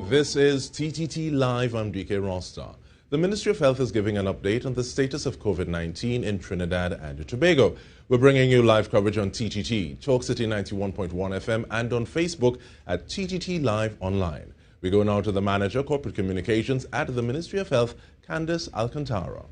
This is TTT Live. I'm DK Rostar. The Ministry of Health is giving an update on the status of COVID-19 in Trinidad and Tobago. We're bringing you live coverage on TTT, Talk City 91.1 FM, and on Facebook at TTT Live Online. We go now to the Manager, Corporate Communications at the Ministry of Health, Candice Alcantara.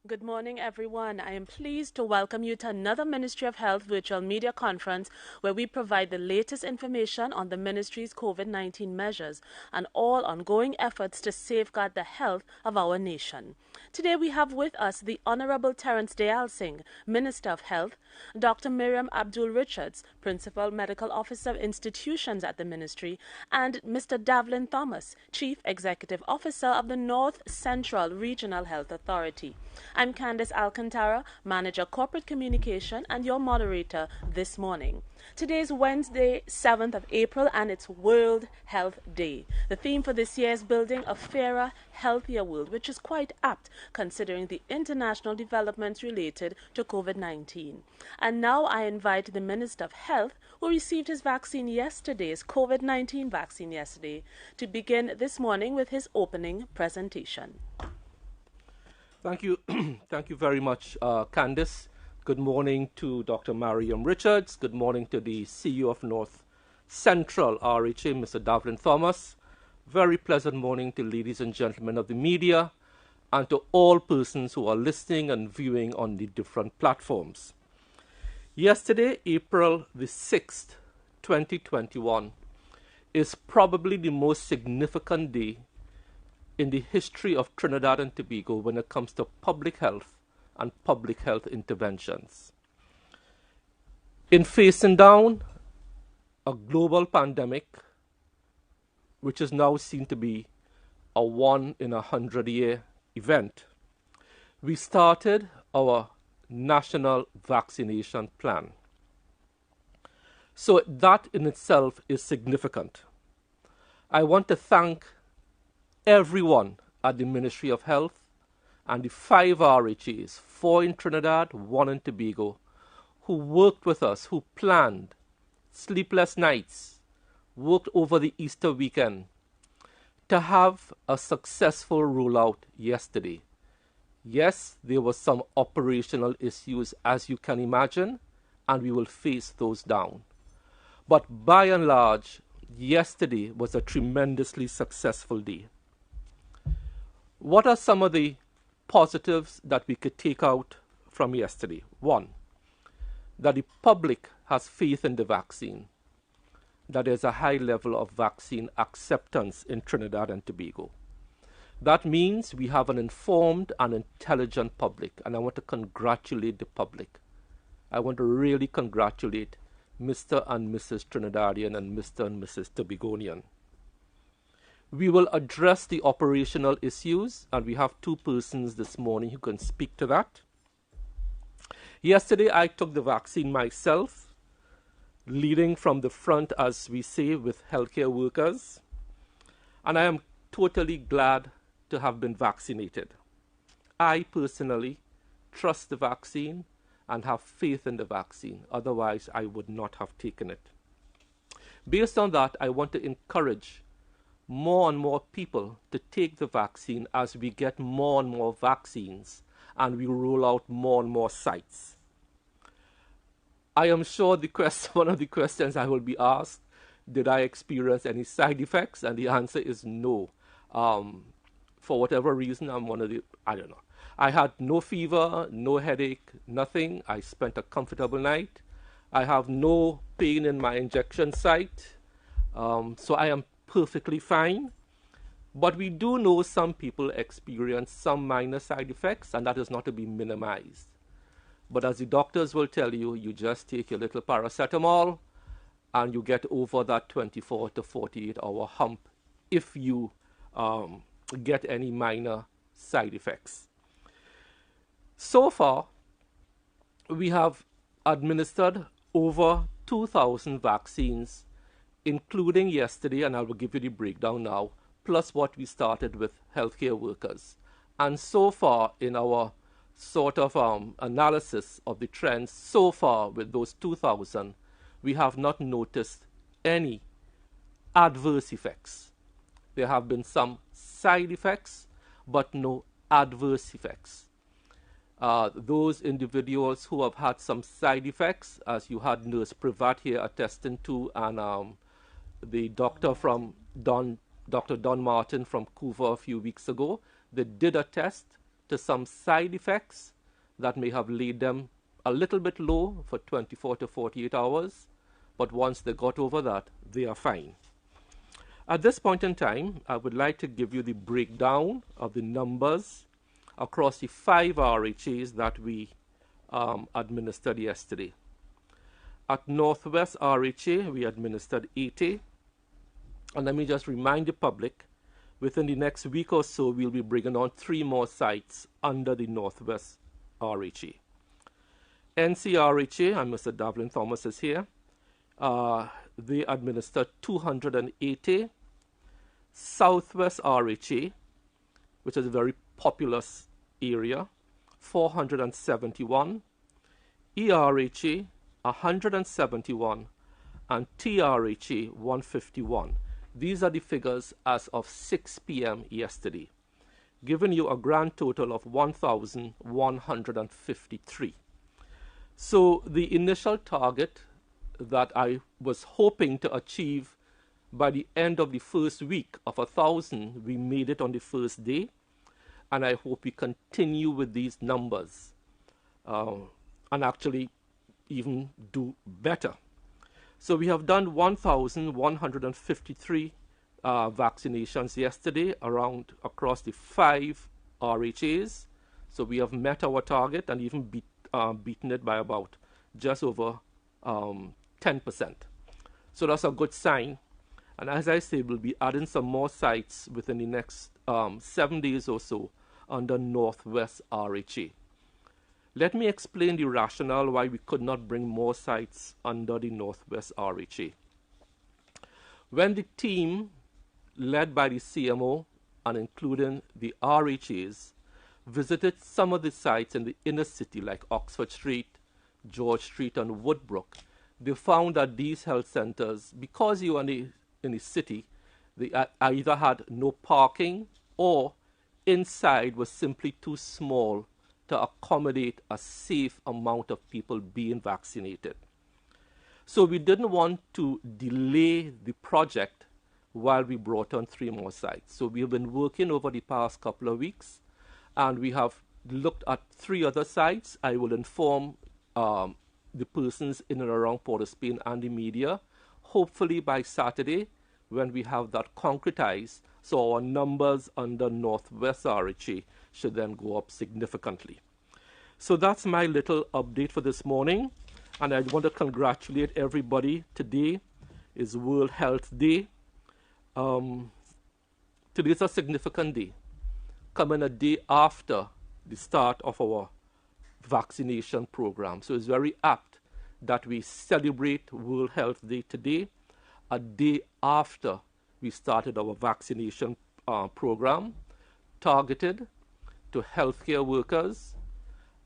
Good morning, everyone. I am pleased to welcome you to another Ministry of Health virtual media conference where we provide the latest information on the Ministry's COVID-19 measures and all ongoing efforts to safeguard the health of our nation. Today we have with us the Honorable Terence Dayal Singh, Minister of Health, Dr. Miriam Abdul Richards, Principal Medical Officer of Institutions at the Ministry, and Mr. Davlin Thomas, Chief Executive Officer of the North Central Regional Health Authority. I'm Candice Alcantara, Manager Corporate Communication and your moderator this morning. Today is Wednesday, 7th of April, and it's World Health Day. The theme for this year is Building a Fairer, Healthier World, which is quite apt considering the international developments related to COVID-19. And now I invite the Minister of Health, who received his vaccine yesterday, his COVID-19 vaccine yesterday, to begin this morning with his opening presentation. Thank you. Thank you very much, Candice. Good morning to Dr. Miriam Richards. Good morning to the CEO of North Central RHA, Mr. Davlin Thomas. Very pleasant morning to ladies and gentlemen of the media and to all persons who are listening and viewing on the different platforms. Yesterday, April the 6th, 2021, is probably the most significant day in the history of Trinidad and Tobago when it comes to public health and public health interventions. In facing down a global pandemic, which is now seen to be a 1-in-100-year event, we started our national vaccination plan. So that in itself is significant. I want to thank everyone at the Ministry of Health and the 5 RHAs, 4 in Trinidad, 1 in Tobago, who worked with us, who planned sleepless nights, worked over the Easter weekend to have a successful rollout yesterday. Yes, there were some operational issues, as you can imagine, and we will face those down. But by and large, yesterday was a tremendously successful day. What are some of the positives that we could take out from yesterday? One, that the public has faith in the vaccine, that there's a high level of vaccine acceptance in Trinidad and Tobago. That means we have an informed and intelligent public, and I want to congratulate the public. I want to really congratulate Mr. and Mrs. Trinidadian and Mr. and Mrs. Tobagonian. We will address the operational issues, and we have 2 persons this morning who can speak to that. Yesterday, I took the vaccine myself, leading from the front, as we say, with healthcare workers, and I am totally glad to have been vaccinated. I personally trust the vaccine and have faith in the vaccine. Otherwise, I would not have taken it. Based on that, I want to encourage more and more people to take the vaccine as we get more and more vaccines and we roll out more and more sites. I am sure one of the questions I will be asked, did I experience any side effects? And the answer is no. For whatever reason, I don't know. I had no fever, no headache, nothing. I spent a comfortable night. I have no pain in my injection site. So I am perfectly fine, but we do know some people experience some minor side effects, and that is not to be minimized. But as the doctors will tell you, you just take your little paracetamol and you get over that 24 to 48 hour hump if you get any minor side effects. So far, we have administered over 2,000 vaccines, including yesterday, and I will give you the breakdown now, plus what we started with healthcare workers. And so far, in our sort of analysis of the trends, so far with those 2,000, we have not noticed any adverse effects. There have been some side effects, but no adverse effects. Those individuals who have had some side effects, as you had Nurse Privat here attesting to, and the doctor from Dr. Don Martin from Couva a few weeks ago, they did attest to some side effects that may have laid them a little bit low for 24 to 48 hours, but once they got over that, they are fine. At this point in time, I would like to give you the breakdown of the numbers across the 5 RHAs that we administered yesterday. At Northwest RHA, we administered 80. And let me just remind the public, within the next week or so, we'll be bringing on 3 more sites under the Northwest RHA. NCRHA, and Mr. Davlin Thomas is here, they administered 280. Southwest RHA, which is a very populous area, 471. ERHA, 171. And TRHA, 151. These are the figures as of 6 p.m. yesterday, giving you a grand total of 1,153. So the initial target that I was hoping to achieve by the end of the first week of 1,000, we made it on the first day, and I hope we continue with these numbers and actually even do better. So we have done 1,153 vaccinations yesterday across the 5 RHAs. So we have met our target and even beaten it by about just over 10%. So that's a good sign. And as I say, we'll be adding some more sites within the next 7 days or so under Northwest RHA. Let me explain the rationale why we could not bring more sites under the Northwest RHA. When the team, led by the CMO and including the RHAs, visited some of the sites in the inner city like Oxford Street, George Street, and Woodbrook, they found that these health centers, because you are in the city, they either had no parking or inside was simply too small to accommodate a safe amount of people being vaccinated. So we didn't want to delay the project while we brought on 3 more sites. So we have been working over the past couple of weeks, and we have looked at 3 other sites. I will inform the persons in and around Port of Spain and the media, hopefully by Saturday, when we have that concretized, so our numbers under Northwest RHA should then go up significantly. So that's my little update for this morning, and I want to congratulate everybody. Today is World Health Day. Today is a significant day, coming a day after the start of our vaccination program. So it's very apt that we celebrate World Health Day today, a day after we started our vaccination program targeted to healthcare workers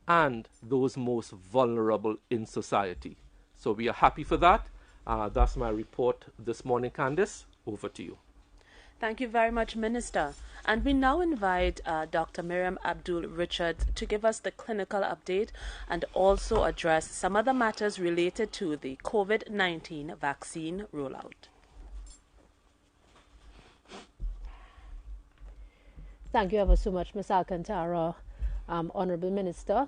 and those most vulnerable in society. So we are happy for that. That's my report this morning, Candice. Over to you. Thank you very much, Minister. And we now invite Dr. Miriam Abdul-Richards to give us the clinical update and also address some other matters related to the COVID-19 vaccine rollout. Thank you ever so much, Ms. Alcantara, Honorable Minister,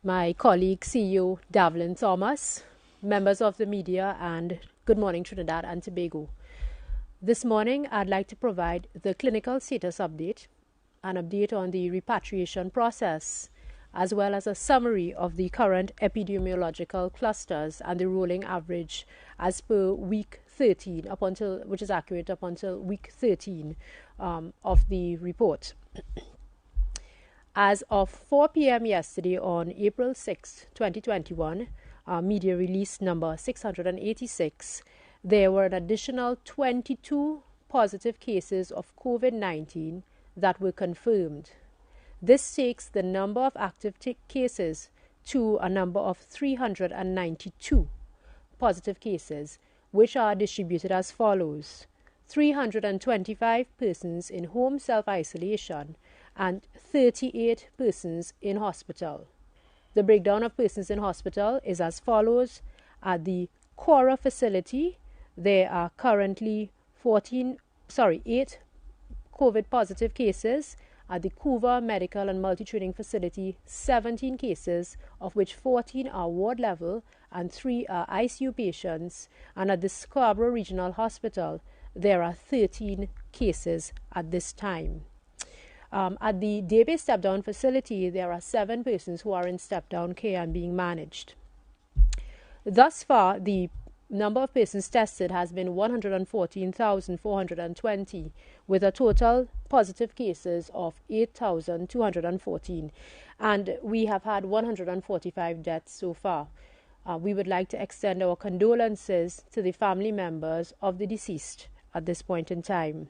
my colleague, CEO Davlin Thomas, members of the media, and good morning, Trinidad and Tobago. This morning, I'd like to provide the clinical status update, an update on the repatriation process, as well as a summary of the current epidemiological clusters and the rolling average as per week 13, which is accurate up until week 13 of the report. As of 4 p.m. yesterday on April 6, 2021, media release number 686, there were an additional 22 positive cases of COVID-19 that were confirmed. This takes the number of active cases to a number of 392 positive cases, which are distributed as follows: 325 persons in home self-isolation and 38 persons in hospital. The breakdown of persons in hospital is as follows. At the Cora facility, there are currently 8 COVID positive cases. At the Couva Medical and Multi-Training Facility, 17 cases, of which 14 are ward level and 3 are ICU patients. And at the Scarborough Regional Hospital, there are 13 cases at this time. At the day-based step-down facility, there are 7 persons who are in step-down care and being managed. Thus far, the number of persons tested has been 114,420, with a total positive cases of 8,214, and we have had 145 deaths so far. We would like to extend our condolences to the family members of the deceased at this point in time.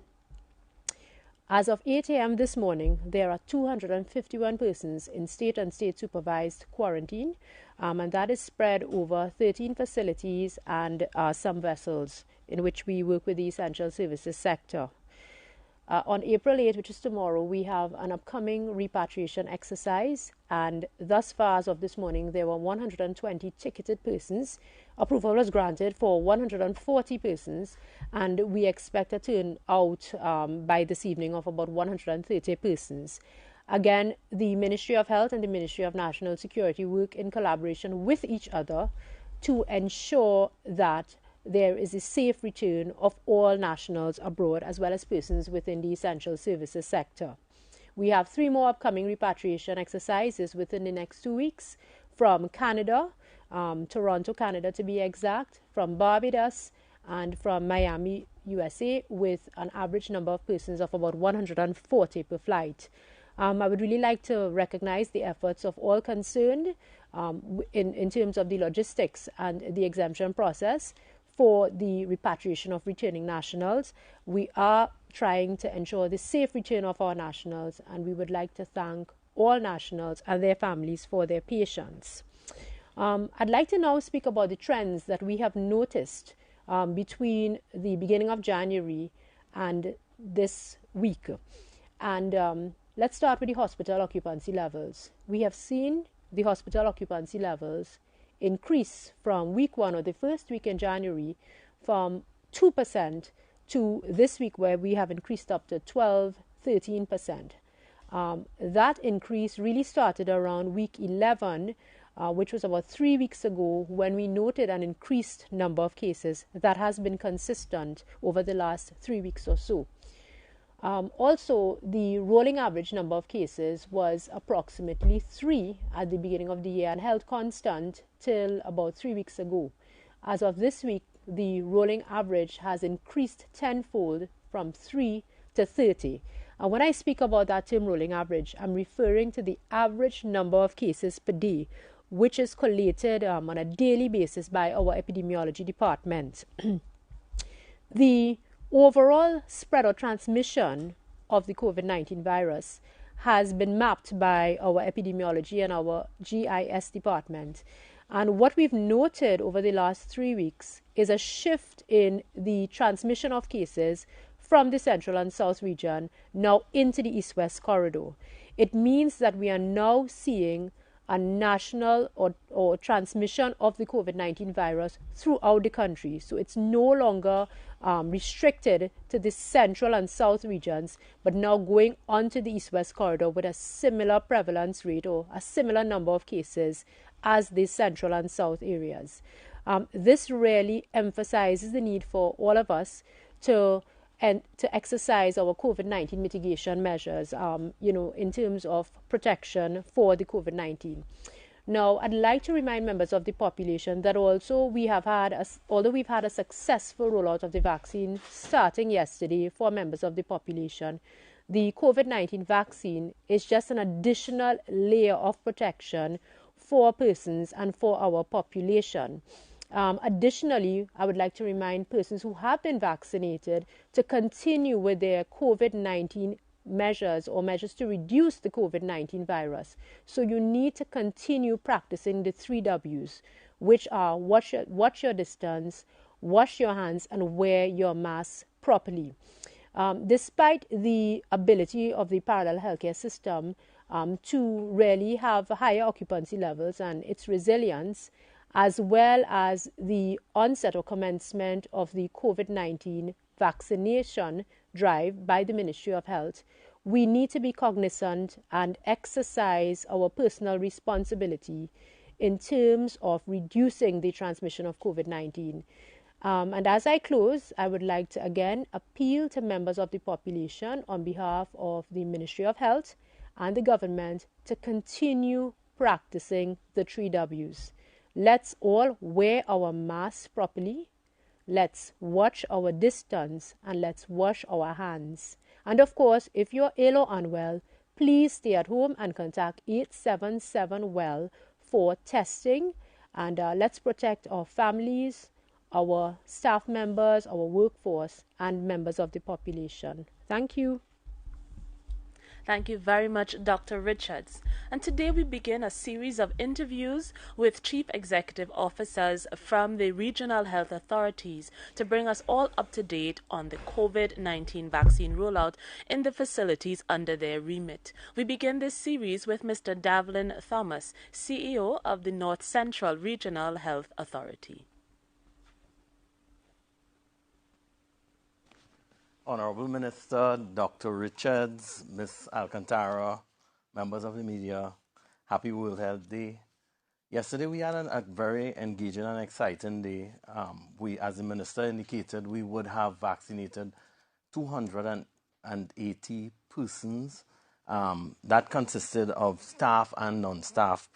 As of 8 a.m. this morning, there are 251 persons in state and state-supervised quarantine, and that is spread over 13 facilities and some vessels in which we work with the essential services sector. On April 8, which is tomorrow, we have an upcoming repatriation exercise, and thus far as of this morning, there were 120 ticketed persons. Approval was granted for 140 persons, and we expect a turnout by this evening of about 130 persons. Again, the Ministry of Health and the Ministry of National Security work in collaboration with each other to ensure that there is a safe return of all nationals abroad as well as persons within the essential services sector. We have 3 more upcoming repatriation exercises within the next 2 weeks from Canada, Toronto, Canada to be exact, from Barbados, and from Miami, USA, with an average number of persons of about 140 per flight. I would really like to recognize the efforts of all concerned in terms of the logistics and the exemption process for the repatriation of returning nationals. We are trying to ensure the safe return of our nationals, and we would like to thank all nationals and their families for their patience. I'd like to now speak about the trends that we have noticed between the beginning of January and this week. And let's start with the hospital occupancy levels. We have seen the hospital occupancy levels increase from week 1 or the first week in January from 2% to this week where we have increased up to 13%. That increase really started around week 11, which was about 3 weeks ago, when we noted an increased number of cases that has been consistent over the last 3 weeks or so. Also, the rolling average number of cases was approximately 3 at the beginning of the year and held constant till about 3 weeks ago. As of this week, the rolling average has increased tenfold from 3 to 30. And when I speak about that term rolling average, I'm referring to the average number of cases per day, which is collated on a daily basis by our epidemiology department. The overall spread or transmission of the COVID-19 virus has been mapped by our epidemiology and our GIS department. And what we've noted over the last 3 weeks is a shift in the transmission of cases from the central and south region now into the east-west corridor. It means that we are now seeing a national or transmission of the COVID-19 virus throughout the country. So it's no longer restricted to the central and south regions, but now going onto the east-west corridor with a similar prevalence rate or a similar number of cases as the central and south areas. This really emphasizes the need for all of us to exercise our COVID-19 mitigation measures, in terms of protection for the COVID-19. Now, I'd like to remind members of the population that also although we've had a successful rollout of the vaccine starting yesterday for members of the population, the COVID-19 vaccine is just an additional layer of protection for persons and for our population. Additionally, I would like to remind persons who have been vaccinated to continue with their COVID-19 measures or measures to reduce the COVID-19 virus. So you need to continue practicing the 3 W's, which are watch your distance, wash your hands, and wear your mask properly. Despite the ability of the parallel healthcare system to really have higher occupancy levels and its resilience, as well as the onset or commencement of the COVID-19 vaccination drive by the Ministry of Health, we need to be cognizant and exercise our personal responsibility in terms of reducing the transmission of COVID-19. And as I close, I would like to again appeal to members of the population on behalf of the Ministry of Health and the government to continue practicing the 3 W's. Let's all wear our masks properly, let's watch our distance, and let's wash our hands. And of course, if you're ill or unwell, please stay at home and contact 877-WELL for testing. And let's protect our families, our staff members, our workforce, and members of the population. Thank you. Thank you very much, Dr. Richards. And today we begin a series of interviews with chief executive officers from the regional health authorities to bring us all up to date on the COVID-19 vaccine rollout in the facilities under their remit. We begin this series with Mr. Davlin Thomas, CEO of the North Central Regional Health Authority. Honorable Minister, Dr. Richards, Ms. Alcantara, members of the media, happy World Health Day. Yesterday we had a very engaging and exciting day. We, as the minister indicated, we would have vaccinated 280 persons. That consisted of staff and non-staff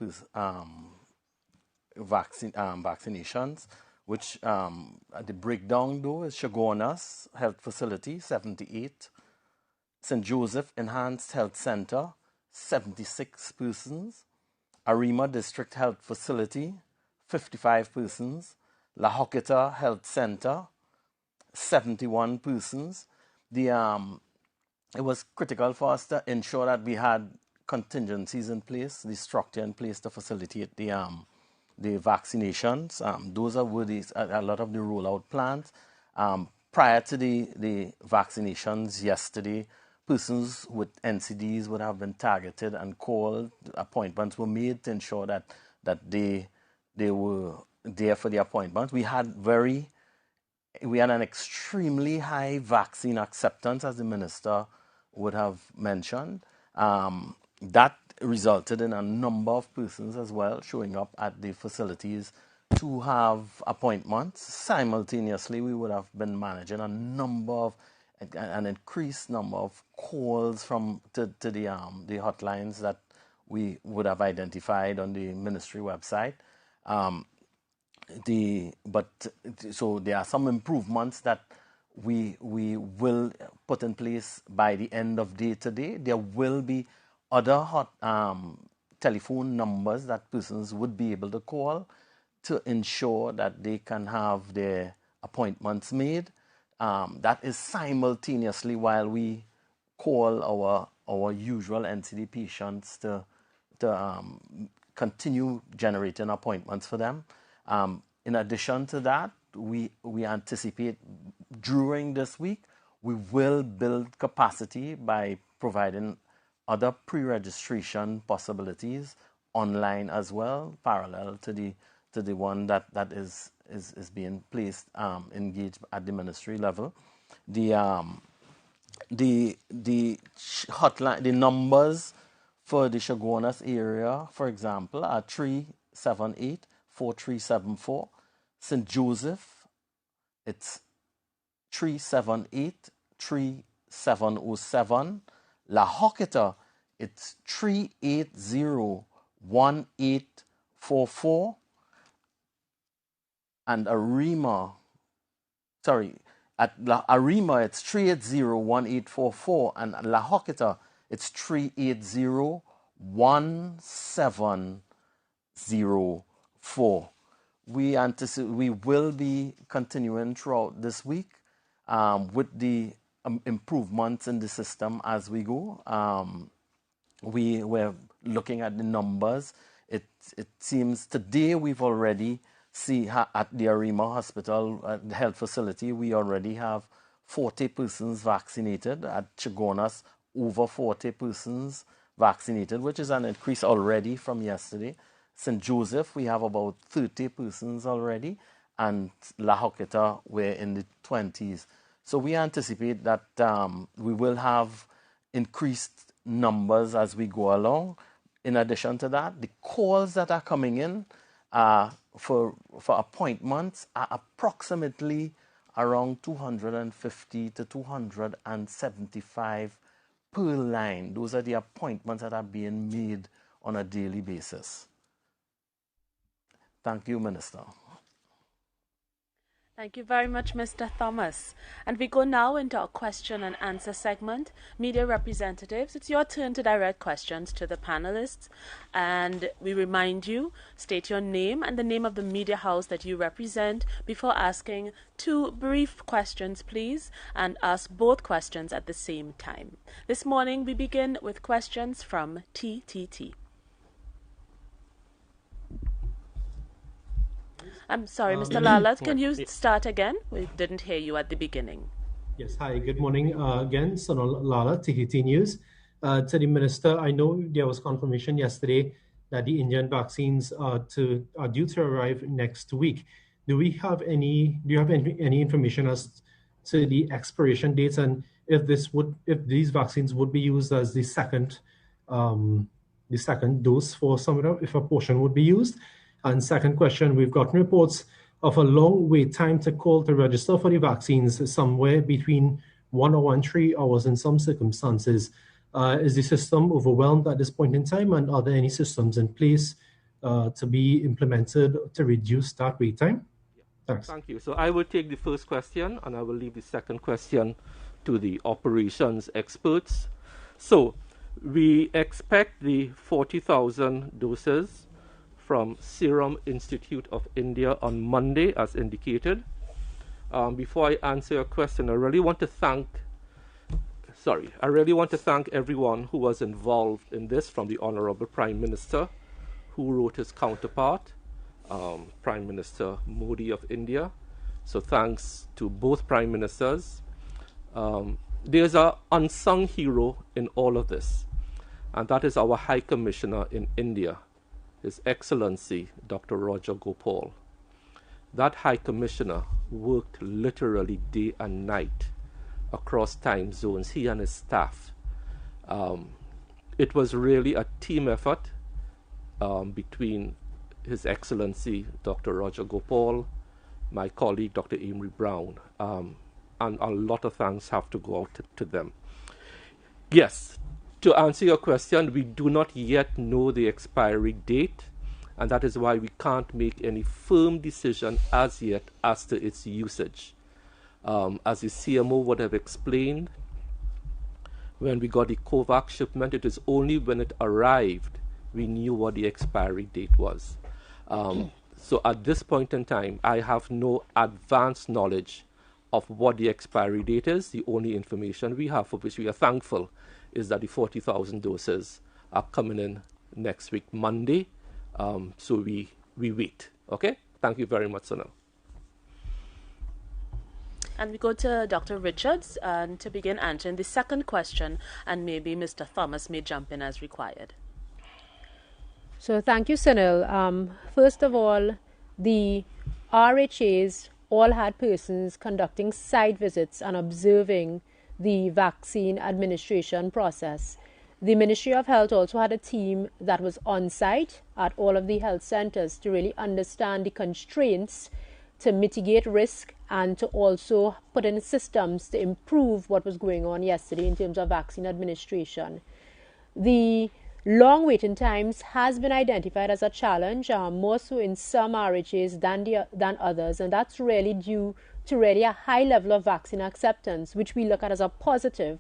vaccinations, which the breakdown though is Chaguanas Health Facility, 78, St. Joseph Enhanced Health Center, 76 persons, Arima District Health Facility, 55 persons, La Joquita Health Center, 71 persons. It was critical for us to ensure that we had contingencies in place, the structure in place to facilitate the vaccinations. Those are a lot of the rollout plans. Prior to the vaccinations yesterday, persons with NCDs would have been targeted and called. Appointments were made to ensure that they were there for the appointment. We had an extremely high vaccine acceptance, as the minister would have mentioned. That resulted in a number of persons as well showing up at the facilities to have appointments. Simultaneously, we would have been managing an increased number of calls to the hotlines that we would have identified on the ministry website. So there are some improvements that we will put in place by the end of day today. There will be other telephone numbers that persons would be able to call to ensure that they can have their appointments made. That is simultaneously while we call our usual NCD patients to continue generating appointments for them. In addition to that, we anticipate during this week we will build capacity by providing other pre-registration possibilities online as well, parallel to the one that is being placed engaged at the ministry level. The hotline, the numbers for the Chaguanas area, for example, are 378-4374. St. Joseph, it's 378-3707. La Joquita, it's 380-1844. And Arima, at Arima, it's 380-1844. And at La Joquita, it's 380-1704. We anticipate we will be continuing throughout this week with the improvements in the system as we go. We were looking at the numbers. It seems today we've already see at the Arima Hospital, the health facility, we already have 40 persons vaccinated. At Chaguanas, over 40 persons vaccinated, which is an increase already from yesterday. St. Joseph, we have about 30 persons already, and La Joqueta, we're in the 20s. So we anticipate that we will have increased numbers as we go along. In addition to that, the calls that are coming in for appointments are approximately around 250 to 275 per line. Those are the appointments that are being made on a daily basis. Thank you, Minister. Thank you very much, Mr. Thomas. And we go now into our question and answer segment. Media representatives, it's your turn to direct questions to the panelists. And we remind you, state your name and the name of the media house that you represent before asking 2 brief questions, please, and ask both questions at the same time. This morning, we begin with questions from TTT. I'm sorry, Mr. Lalat, can you start again? We didn't hear you at the beginning. Yes, hi, good morning again. Sonal Lala, TTT News. To the Minister, I know there was confirmation yesterday that the Indian vaccines are due to arrive next week. Do you have any information as to the expiration dates, and if these vaccines would be used as the second dose for some of them, if a portion would be used? And second question, we've gotten reports of a long wait time to call to register for the vaccines, somewhere between 1 hour and 3 hours in some circumstances. Is the system overwhelmed at this point in time, and are there any systems in place to be implemented to reduce that wait time? Thanks. Thank you. So I will take the first question, and I will leave the second question to the operations experts. So we expect the 40,000 doses from Serum Institute of India on Monday, as indicated. Before I answer your question, I really want to thank everyone who was involved in this, from the Honorable Prime Minister, who wrote his counterpart, Prime Minister Modi of India. So thanks to both Prime Ministers. There's an unsung hero in all of this, and that is our High Commissioner in India, His Excellency Dr. Roger Gopal. That High Commissioner worked literally day and night across time zones, he and his staff. It was really a team effort between His Excellency Dr. Roger Gopal, my colleague Dr. Amory Brown, and a lot of thanks have to go out to them. Yes, to answer your question, we do not yet know the expiry date, and that is why we can't make any firm decision as yet as to its usage. As the CMO would have explained, when we got the COVAX shipment, it is only when it arrived we knew what the expiry date was. So at this point in time, I have no advanced knowledge of what the expiry date is. The only information we have, for which we are thankful, is that the 40,000 doses are coming in next week, Monday. So we wait. Okay? Thank you very much, Sonal. And we go to Dr. Richards to begin answering the second question, and maybe Mr. Thomas may jump in as required. So thank you, Sunil. First of all, the RHAs all had persons conducting site visits and observing the vaccine administration process. The Ministry of Health also had a team that was on site at all of the health centers to really understand the constraints, to mitigate risk, and to also put in systems to improve what was going on yesterday in terms of vaccine administration. The long waiting times has been identified as a challenge, more so in some RHAs than others, and that's really due to really a high level of vaccine acceptance, which we look at as a positive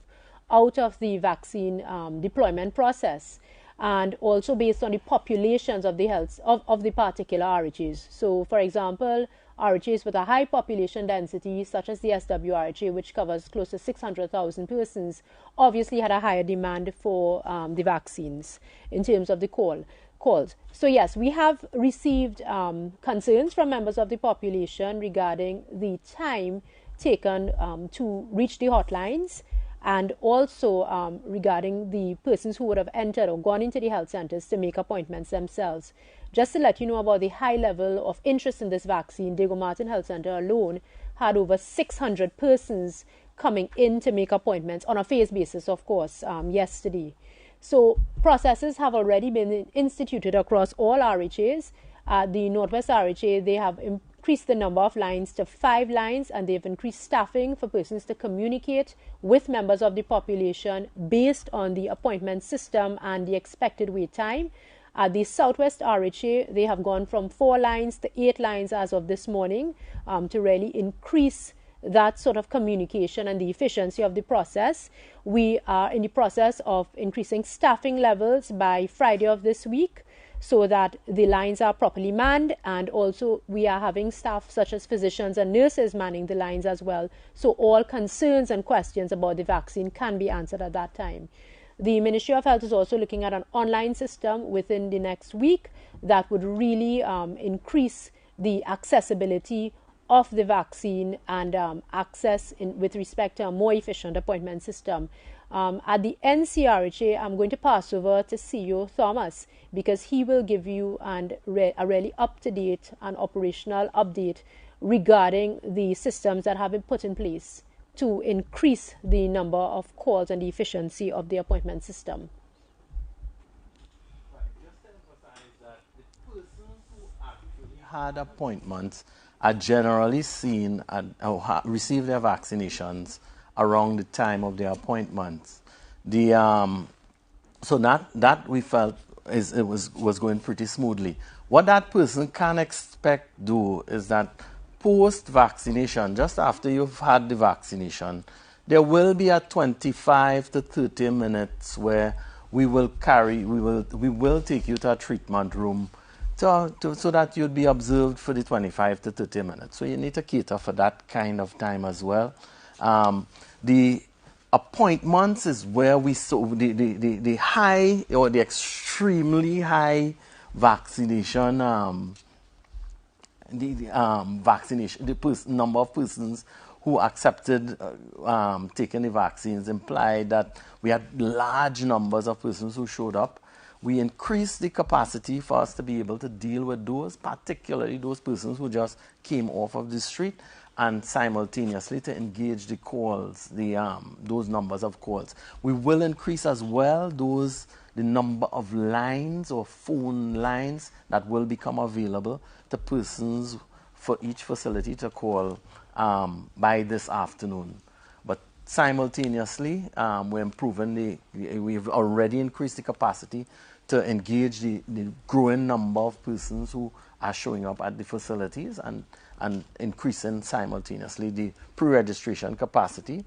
out of the vaccine deployment process, and also based on the populations of the health of the particular RHAs. So, for example, RHAs with a high population density, such as the SWRHA, which covers close to 600,000 persons, obviously had a higher demand for the vaccines in terms of the call. calls. So yes, we have received concerns from members of the population regarding the time taken to reach the hotlines, and also regarding the persons who would have entered or gone into the health centers to make appointments themselves. Just to let you know about the high level of interest in this vaccine, Diego Martin Health Center alone had over 600 persons coming in to make appointments on a phased basis, of course, yesterday. So processes have already been instituted across all RHAs. The Northwest RHA, they have increased the number of lines to 5 lines, and they've increased staffing for persons to communicate with members of the population based on the appointment system and the expected wait time. At the Southwest RHA, they have gone from 4 lines to 8 lines as of this morning to really increase that sort of communication and the efficiency of the process. We are in the process of increasing staffing levels by Friday of this week so that the lines are properly manned, and also we are having staff such as physicians and nurses manning the lines as well, so all concerns and questions about the vaccine can be answered at that time. The Ministry of Health is also looking at an online system within the next week that would really increase the accessibility of the vaccine and access with respect to a more efficient appointment system. At the NCRHA, I'm going to pass over to CEO Thomas because he will give you a really up-to-date and operational update regarding the systems that have been put in place to increase the number of calls and the efficiency of the appointment system. Just to emphasize that the persons who actually had appointments are generally seen and receive their vaccinations around the time of their appointments. So that we felt was going pretty smoothly. What that person can expect do is that post-vaccination, just after you've had the vaccination, there will be a 25 to 30 minutes where we will take you to a treatment room so that you'll be observed for the 25 to 30 minutes. So you need to cater for that kind of time as well. The appointments is where we saw the high or the extremely high vaccination the number of persons who accepted taking the vaccines implied that we had large numbers of persons who showed up. We increased the capacity for us to be able to deal with those, particularly those persons who just came off of the street, and simultaneously to engage the calls, those numbers of calls. We will increase as well the number of lines or phone lines that will become available to persons for each facility to call by this afternoon. But simultaneously, we're improving we've already increased the capacity to engage the growing number of persons who are showing up at the facilities and increasing simultaneously the pre-registration capacity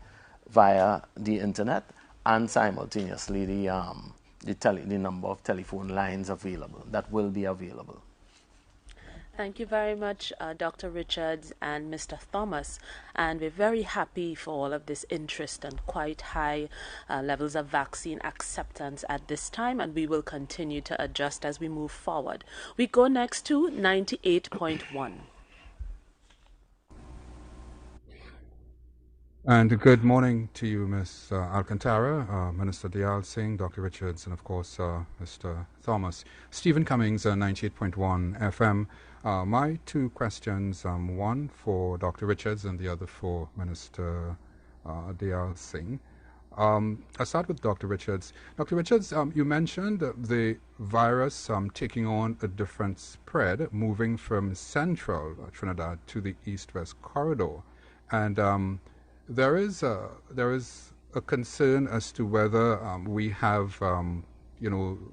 via the internet and simultaneously the number of telephone lines available that will be available. Thank you very much, Dr. Richards and Mr. Thomas. And we're very happy for all of this interest and quite high levels of vaccine acceptance at this time, and we will continue to adjust as we move forward. We go next to 98.1. And good morning to you, Ms. Alcantara, Minister Dayal Singh, Dr. Richards, and of course, Mr. Thomas. Stephen Cummings, 98.1 FM. My two questions, one for Dr. Richards and the other for Minister Dayal Singh. I'll start with Dr. Richards. Dr. Richards, you mentioned the virus taking on a different spread, moving from central Trinidad to the east-west corridor. And there is a concern as to whether we have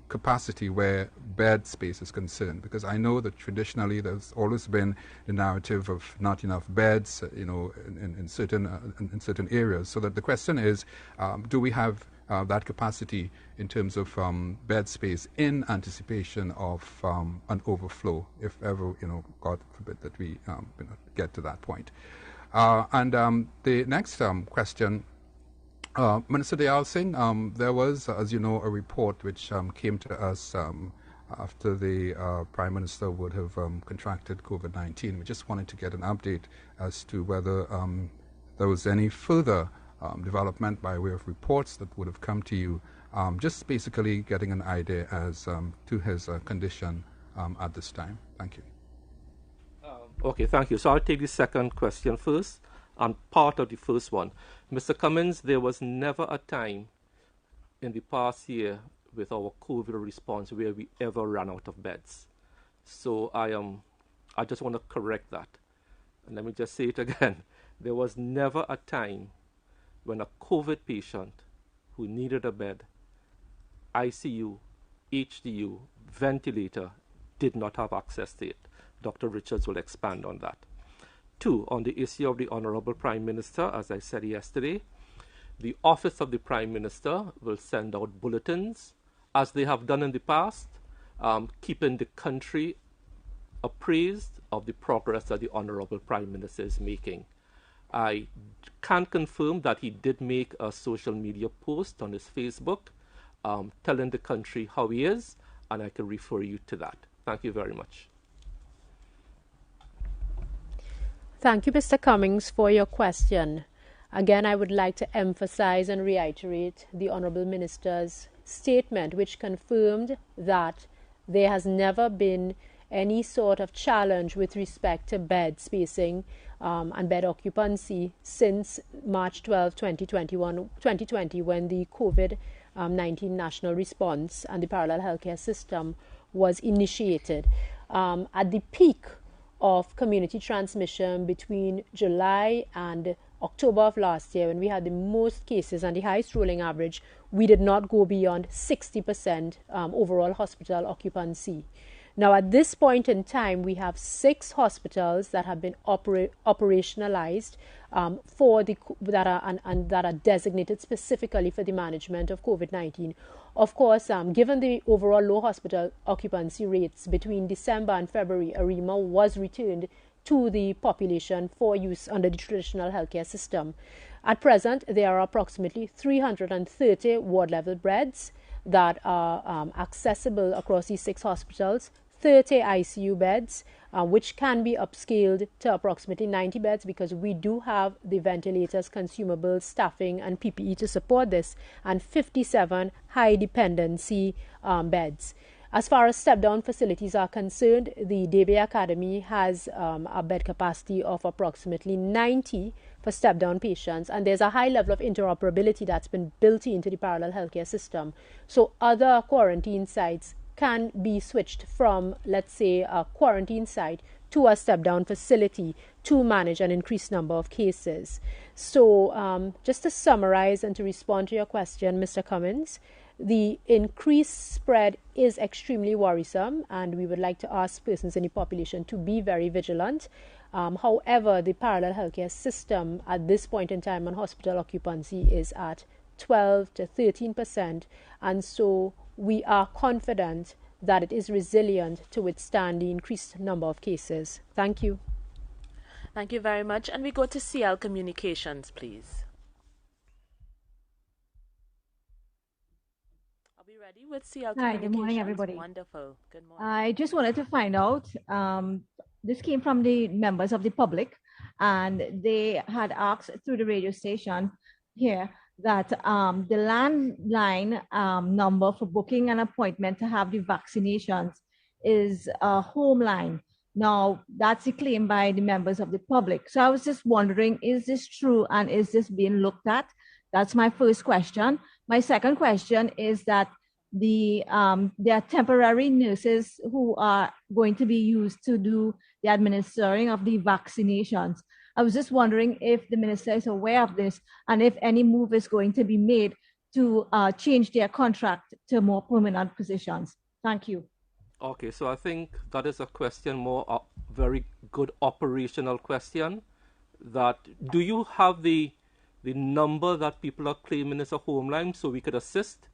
capacity where bed space is concerned, because I know that traditionally there's always been the narrative of not enough beds, in certain areas. So that the question is, do we have that capacity in terms of bed space in anticipation of an overflow, if ever, God forbid that we get to that point. And the next question, Minister Dayal Singh, there was, as you know, a report which came to us after the Prime Minister would have contracted COVID-19. We just wanted to get an update as to whether there was any further development by way of reports that would have come to you, just basically getting an idea as to his condition at this time. Thank you. Okay, thank you. So I'll take the second question first, and part of the first one. Mr. Cummins, there was never a time in the past year with our COVID response where we ever ran out of beds. So I just want to correct that. And let me just say it again. There was never a time when a COVID patient who needed a bed, ICU, HDU, ventilator, did not have access to it. Dr. Richards will expand on that. 2, on the issue of the Honorable Prime Minister, as I said yesterday, the Office of the Prime Minister will send out bulletins, as they have done in the past, keeping the country appraised of the progress that the Honorable Prime Minister is making. I can confirm that he did make a social media post on his Facebook telling the country how he is, and I can refer you to that. Thank you very much. Thank you, Mr. Cummings, for your question. Again, I would like to emphasize and reiterate the Honourable Minister's statement, which confirmed that there has never been any sort of challenge with respect to bed spacing and bed occupancy since March 12, 2020, when the COVID-19 national response and the parallel healthcare system was initiated. At the peak of community transmission between July and October of last year, when we had the most cases and the highest rolling average, we did not go beyond 60% overall hospital occupancy. Now, at this point in time, we have 6 hospitals that have been operationalized that are designated specifically for the management of COVID-19. Of course, given the overall low hospital occupancy rates between December and February, AREMA was returned to the population for use under the traditional healthcare system. At present, there are approximately 330 ward-level beds that are accessible across these 6 hospitals, 30 ICU beds, which can be upscaled to approximately 90 beds because we do have the ventilators, consumables, staffing, and PPE to support this, and 57 high-dependency beds. As far as step-down facilities are concerned, the Debe Academy has a bed capacity of approximately 90 for step-down patients, and there's a high level of interoperability that's been built into the parallel healthcare system. So other quarantine sites can be switched from, let's say, a quarantine site to a step-down facility to manage an increased number of cases. So just to summarize and to respond to your question, Mr. Cummins, the increased spread is extremely worrisome, and we would like to ask persons in the population to be very vigilant. However, the parallel healthcare system at this point in time on hospital occupancy is at 12 to 13%, and so we are confident that it is resilient to withstand the increased number of cases. Thank you. Thank you very much. And we go to CL Communications, please. Are we ready with CL Communications? Hi, good morning, everybody. Wonderful. Good morning. I just wanted to find out, this came from the members of the public, and they had asked through the radio station here that the landline number for booking an appointment to have the vaccinations is a home line. Now, that's a claim by the members of the public. So I was just wondering, is this true and is this being looked at? That's my first question. My second question is that there are temporary nurses who are going to be used to do the administering of the vaccinations. I was just wondering if the minister is aware of this and if any move is going to be made to change their contract to more permanent positions. Thank you. Okay, so I think that is a question, more a very good operational question. That do you have the number that people are claiming is a home line so we could assist?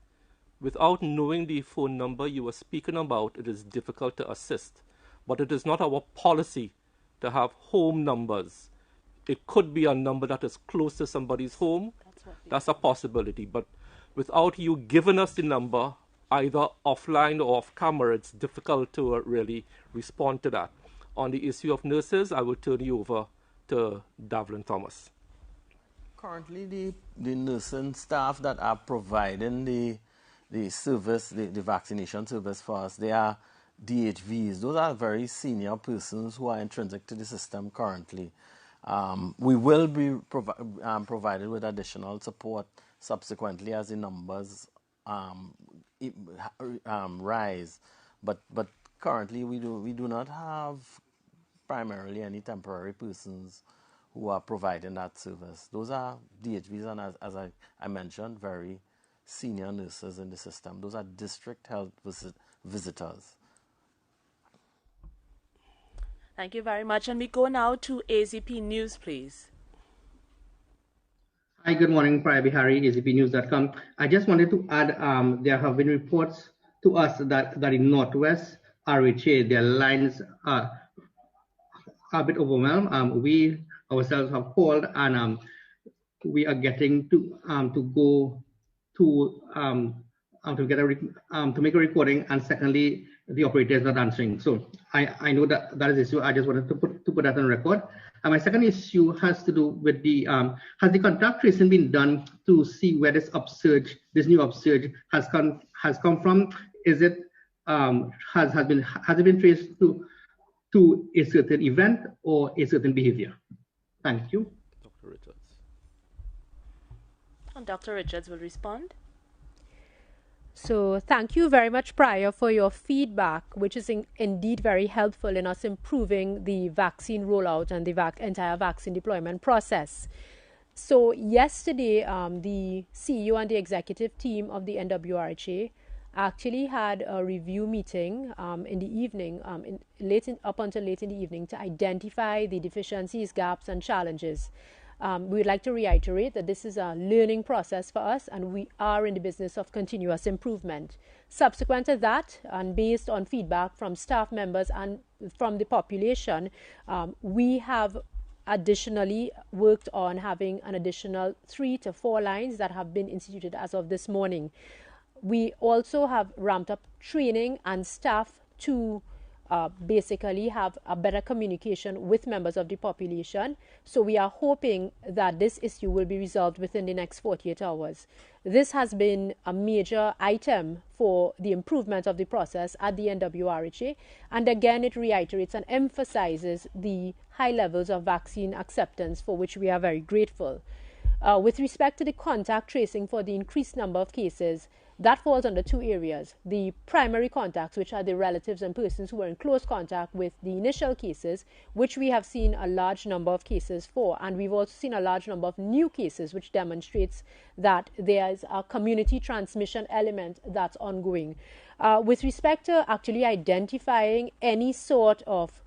Without knowing the phone number you were speaking about, it is difficult to assist. But it is not our policy to have home numbers. It could be a number that is close to somebody's home. That's a possibility. But without you giving us the number, either offline or off camera, it's difficult to really respond to that. On the issue of nurses, I will turn you over to Davlin Thomas. Currently, the nursing staff that are providing the service, the vaccination service for us, they are DHVs. Those are very senior persons who are intrinsic to the system currently. We will be provided with additional support subsequently as the numbers rise. But currently we do not have primarily any temporary persons who are providing that service. Those are DHVs, and as I mentioned, very senior nurses in the system. Those are district health visitors. Thank you very much. And we go now to AZP News, please. Hi, good morning, Priya Bihari, azpnews.com. I just wanted to add, there have been reports to us that in Northwest RHA, their lines are a bit overwhelmed. We ourselves have called, and we are getting to go to get to make a recording, and secondly, the operator is not answering. So I know that is an issue. I just wanted to put that on record. And my second issue has to do with has the contact tracing been done to see where this new upsurge has come from? Is it has it been traced to a certain event or a certain behavior? Thank you. Dr. Richards. And Dr. Richards will respond. So thank you very much, Priya, for your feedback, which is indeed very helpful in us improving the vaccine rollout and the entire vaccine deployment process. So yesterday, the CEO and the executive team of the NWRHA actually had a review meeting in the evening, up until late in the evening, to identify the deficiencies, gaps, and challenges. We would like to reiterate that this is a learning process for us, and we are in the business of continuous improvement. Subsequent to that, and based on feedback from staff members and from the population, we have additionally worked on having an additional 3 to 4 lines that have been instituted as of this morning. We also have ramped up training and staff to basically have a better communication with members of the population. So we are hoping that this issue will be resolved within the next 48 hours. This has been a major item for the improvement of the process at the NWRHA. And again, it reiterates and emphasizes the high levels of vaccine acceptance, for which we are very grateful. With respect to the contact tracing for the increased number of cases, that falls under 2 areas. The primary contacts, which are the relatives and persons who were in close contact with the initial cases, which we have seen a large number of cases for. And we've also seen a large number of new cases, which demonstrates that there is a community transmission element that's ongoing. With respect to actually identifying any sort of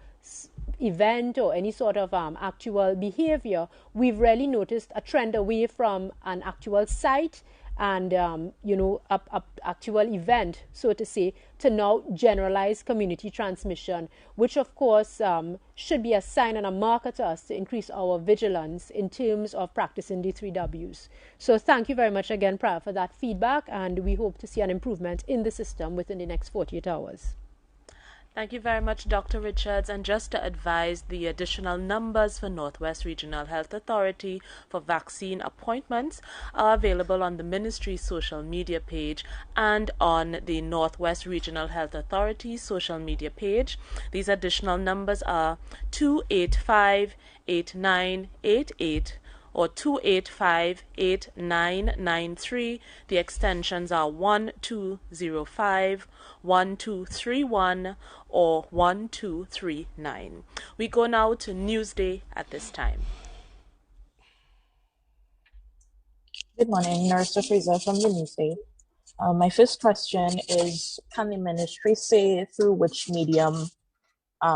event or any sort of actual behavior, we've really noticed a trend away from an actual site and actual event, so to say, to now generalize community transmission, which of course should be a sign and a marker to us to increase our vigilance in terms of practicing the 3 Ws. So thank you very much again, Priya, for that feedback, and we hope to see an improvement in the system within the next 48 hours. Thank you very much, Dr. Richards. And just to advise, the additional numbers for Northwest Regional Health Authority for vaccine appointments are available on the Ministry's social media page and on the Northwest Regional Health Authority social media page. These additional numbers are 285-8988 or 285-8993. The extensions are 1205, 1231, or 1239. We go now to Newsday at this time. Good morning, Nurse Fraser from the Newsday. My first question is, can the ministry say through which medium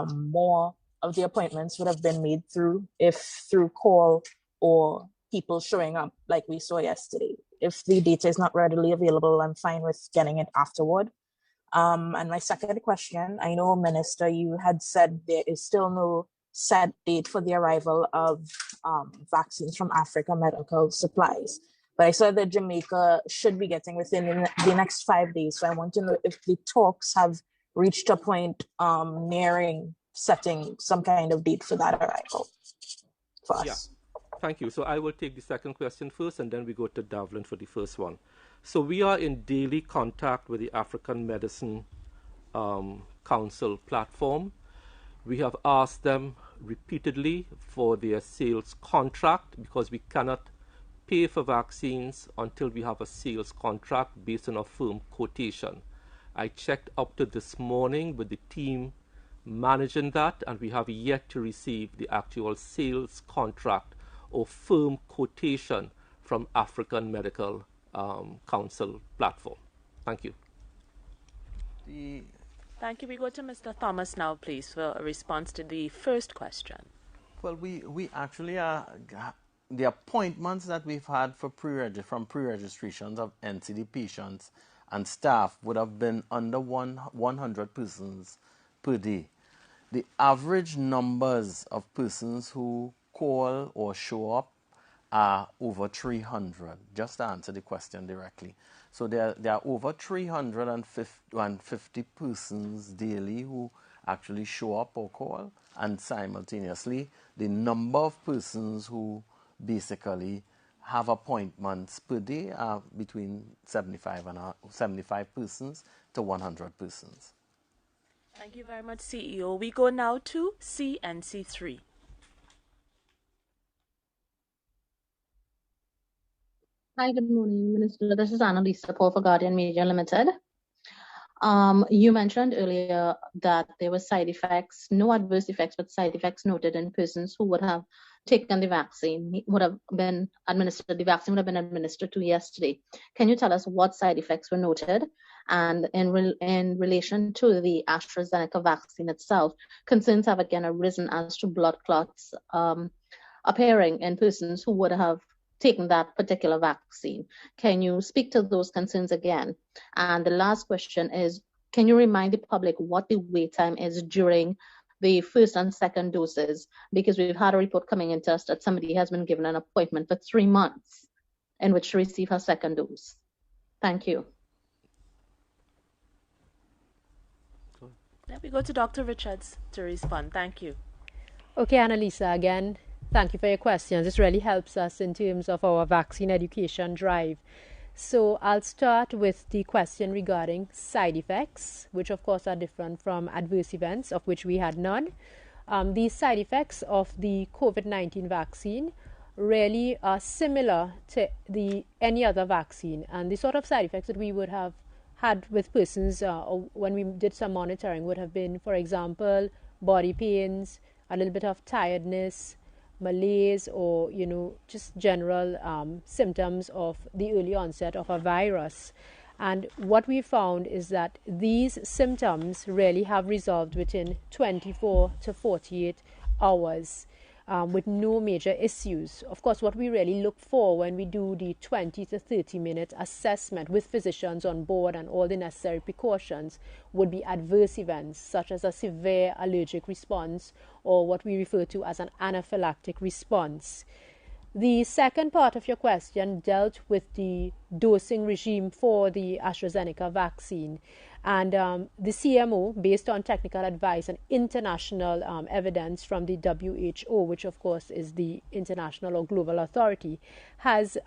more of the appointments would have been made through, if through call or people showing up like we saw yesterday? If the data is not readily available, I'm fine with getting it afterward. And my second question, I know, Minister, you had said there is still no set date for the arrival of vaccines from Africa Medical Supplies. But I saw that Jamaica should be getting within the next 5 days. So I want to know if the talks have reached a point nearing setting some kind of date for that arrival for us. Yeah, thank you. So I will take the second question first, and then we go to Davlin for the first one. So we are in daily contact with the African Medicine Council platform. We have asked them repeatedly for their sales contract because we cannot pay for vaccines until we have a sales contract based on a firm quotation. I checked up to this morning with the team managing that, and we have yet to receive the actual sales contract or firm quotation from African Medical Council platform. Thank you. Thank you. We go to Mr. Thomas now, please, for a response to the first question. Well, we actually are, the appointments that we've had for pre-registrations of NCD patients and staff would have been under 100 persons per day. The average numbers of persons who call or show up are over 300, just to answer the question directly. So there are over 350 persons daily who actually show up or call, and simultaneously the number of persons who basically have appointments per day are between 75 persons to 100 persons. Thank you very much, CEO. We go now to CNC3. Hi, good morning, Minister. This is Annalisa Paul for Guardian Media Limited. You mentioned earlier that there were side effects, no adverse effects, but side effects noted in persons who would have taken the vaccine, would have been administered, the vaccine would have been administered to yesterday. Can you tell us what side effects were noted? And in relation to the AstraZeneca vaccine itself, concerns have again arisen as to blood clots appearing in persons who would have taken that particular vaccine. Can you speak to those concerns again? And the last question is, can you remind the public what the wait time is during the first and second doses? Because we've had a report coming into us that somebody has been given an appointment for 3 months in which to receive her second dose. Thank you. Let me go to Dr. Richards to respond. Thank you. Okay, Annalisa, again, thank you for your questions. This really helps us in terms of our vaccine education drive. So I'll start with the question regarding side effects, which of course are different from adverse events, of which we had none. These side effects of the COVID-19 vaccine really are similar to any other vaccine, and the sort of side effects that we would have had with persons when we did some monitoring would have been, for example, body pains, a little bit of tiredness, malaise, or just general symptoms of the early onset of a virus. And what we found is that these symptoms really have resolved within 24 to 48 hours with no major issues. Of course, what we really look for when we do the 20 to 30 minute assessment with physicians on board and all the necessary precautions would be adverse events such as a severe allergic response or what we refer to as an anaphylactic response. The second part of your question dealt with the dosing regime for the AstraZeneca vaccine. And the CMO, based on technical advice and international evidence from the WHO, which of course is the international or global authority, has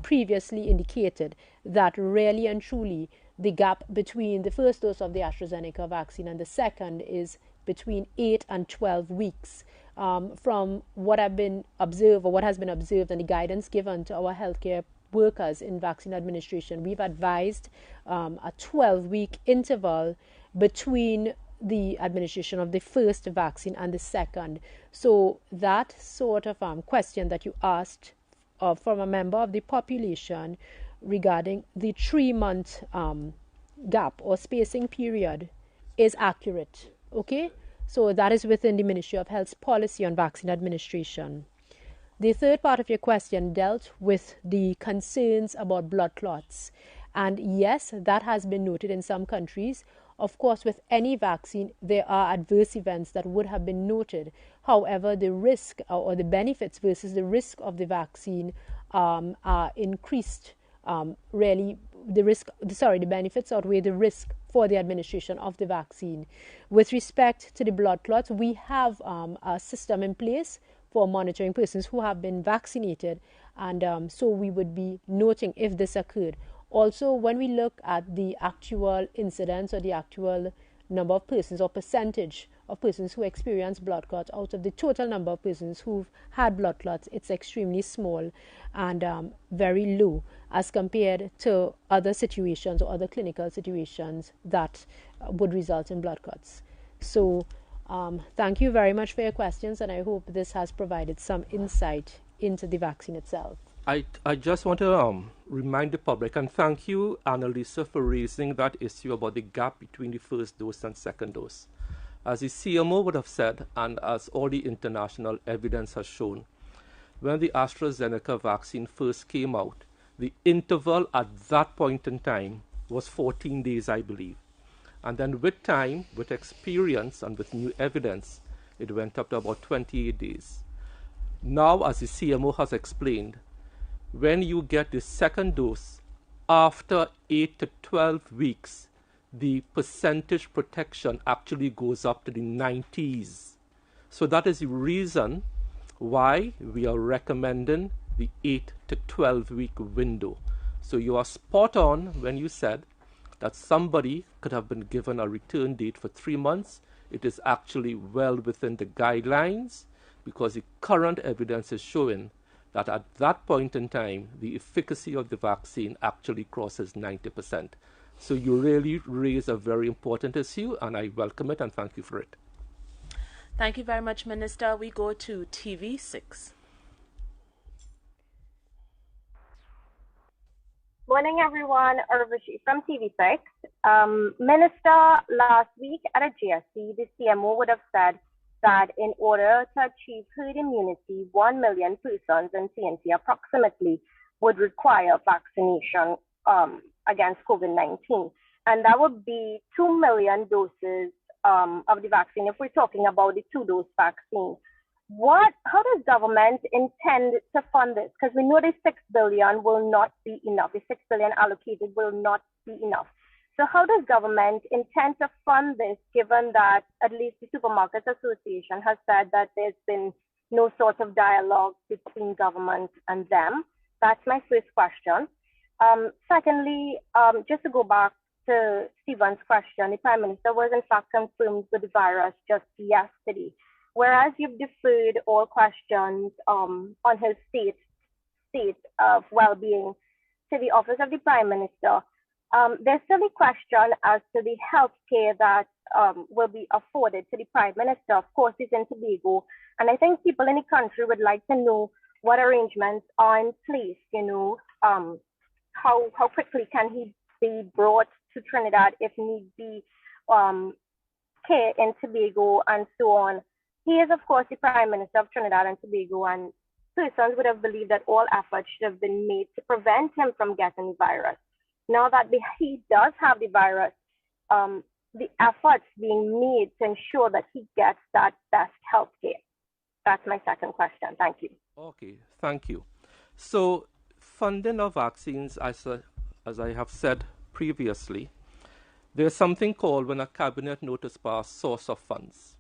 previously indicated that really and truly the gap between the first dose of the AstraZeneca vaccine and the second is between 8 and 12 weeks. From what have been observed or what has been observed and the guidance given to our healthcare workers in vaccine administration, we've advised a 12-week interval between the administration of the first vaccine and the second. So that sort of question that you asked from a member of the population regarding the 3-month gap or spacing period is accurate. Okay, so that is within the Ministry of Health's policy on vaccine administration. The third part of your question dealt with the concerns about blood clots. And yes, that has been noted in some countries. Of course, with any vaccine, there are adverse events that would have been noted. However, the risk or the benefits versus the risk of the vaccine are increased, really the benefits outweigh the risk for the administration of the vaccine. With respect to the blood clots, we have a system in place for monitoring persons who have been vaccinated, and so we would be noting if this occurred. Also, when we look at the actual incidence or the actual number of persons or percentage of persons who experience blood clots out of the total number of persons who've had blood clots, it's extremely small and very low as compared to other situations or other clinical situations that would result in blood clots. So thank you very much for your questions, and I hope this has provided some insight into the vaccine itself. I just want to remind the public, and thank you, Annalisa, for raising that issue about the gap between the first dose and second dose. As the CMO would have said, and as all the international evidence has shown, when the AstraZeneca vaccine first came out, the interval at that point in time was 14 days, I believe. And then with time, with experience, and with new evidence, it went up to about 28 days. Now, as the CMO has explained, when you get the second dose, after 8 to 12 weeks, the percentage protection actually goes up to the 90s. So that is the reason why we are recommending the 8 to 12 week window. So you are spot on when you said that somebody could have been given a return date for 3 months. It is actually well within the guidelines because the current evidence is showing that at that point in time, the efficacy of the vaccine actually crosses 90%. So you really raise a very important issue, and I welcome it and thank you for it. Thank you very much, Minister. We go to TV6. Morning, everyone. Urvashi from TV6. Minister, last week at a GSC, the CMO would have said that in order to achieve herd immunity, 1 million persons in CNC approximately would require vaccination against COVID-19. And that would be 2 million doses of the vaccine if we're talking about the 2-dose vaccine. How does government intend to fund this? Because we know the 6 billion will not be enough. The 6 billion allocated will not be enough. So how does government intend to fund this, given that at least the Supermarkets Association has said that there's been no sort of dialogue between government and them? That's my first question. Secondly, just to go back to Stephen's question, the Prime Minister was in fact confirmed with the virus just yesterday. Whereas you've deferred all questions on his state of well-being to the Office of the Prime Minister, there's still a question as to the health care that will be afforded to the Prime Minister. Of course, he's in Tobago, and I think people in the country would like to know what arrangements are in place, how quickly can he be brought to Trinidad if need be, care in Tobago and so on. He is, of course, the Prime Minister of Trinidad and Tobago, and persons would have believed that all efforts should have been made to prevent him from getting the virus. Now that he does have the virus, the efforts being made to ensure that he gets that best health care. That's my second question. Thank you. Okay, thank you. So funding of vaccines, as I have said previously, there's something called, when a cabinet notice pass, source of funds.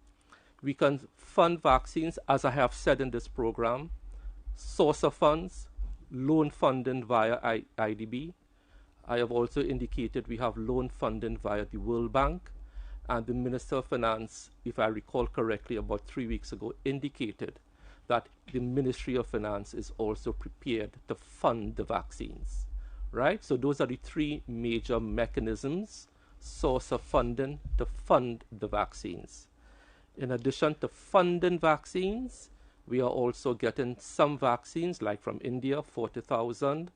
We can fund vaccines, as I have said in this program, source of funds, loan funding via IDB. I have also indicated we have loan funding via the World Bank, and the Minister of Finance, if I recall correctly, about 3 weeks ago, indicated that the Ministry of Finance is also prepared to fund the vaccines, right? So those are the 3 major mechanisms, source of funding to fund the vaccines. In addition to funding vaccines, we are also getting some vaccines, like from India, 40,000.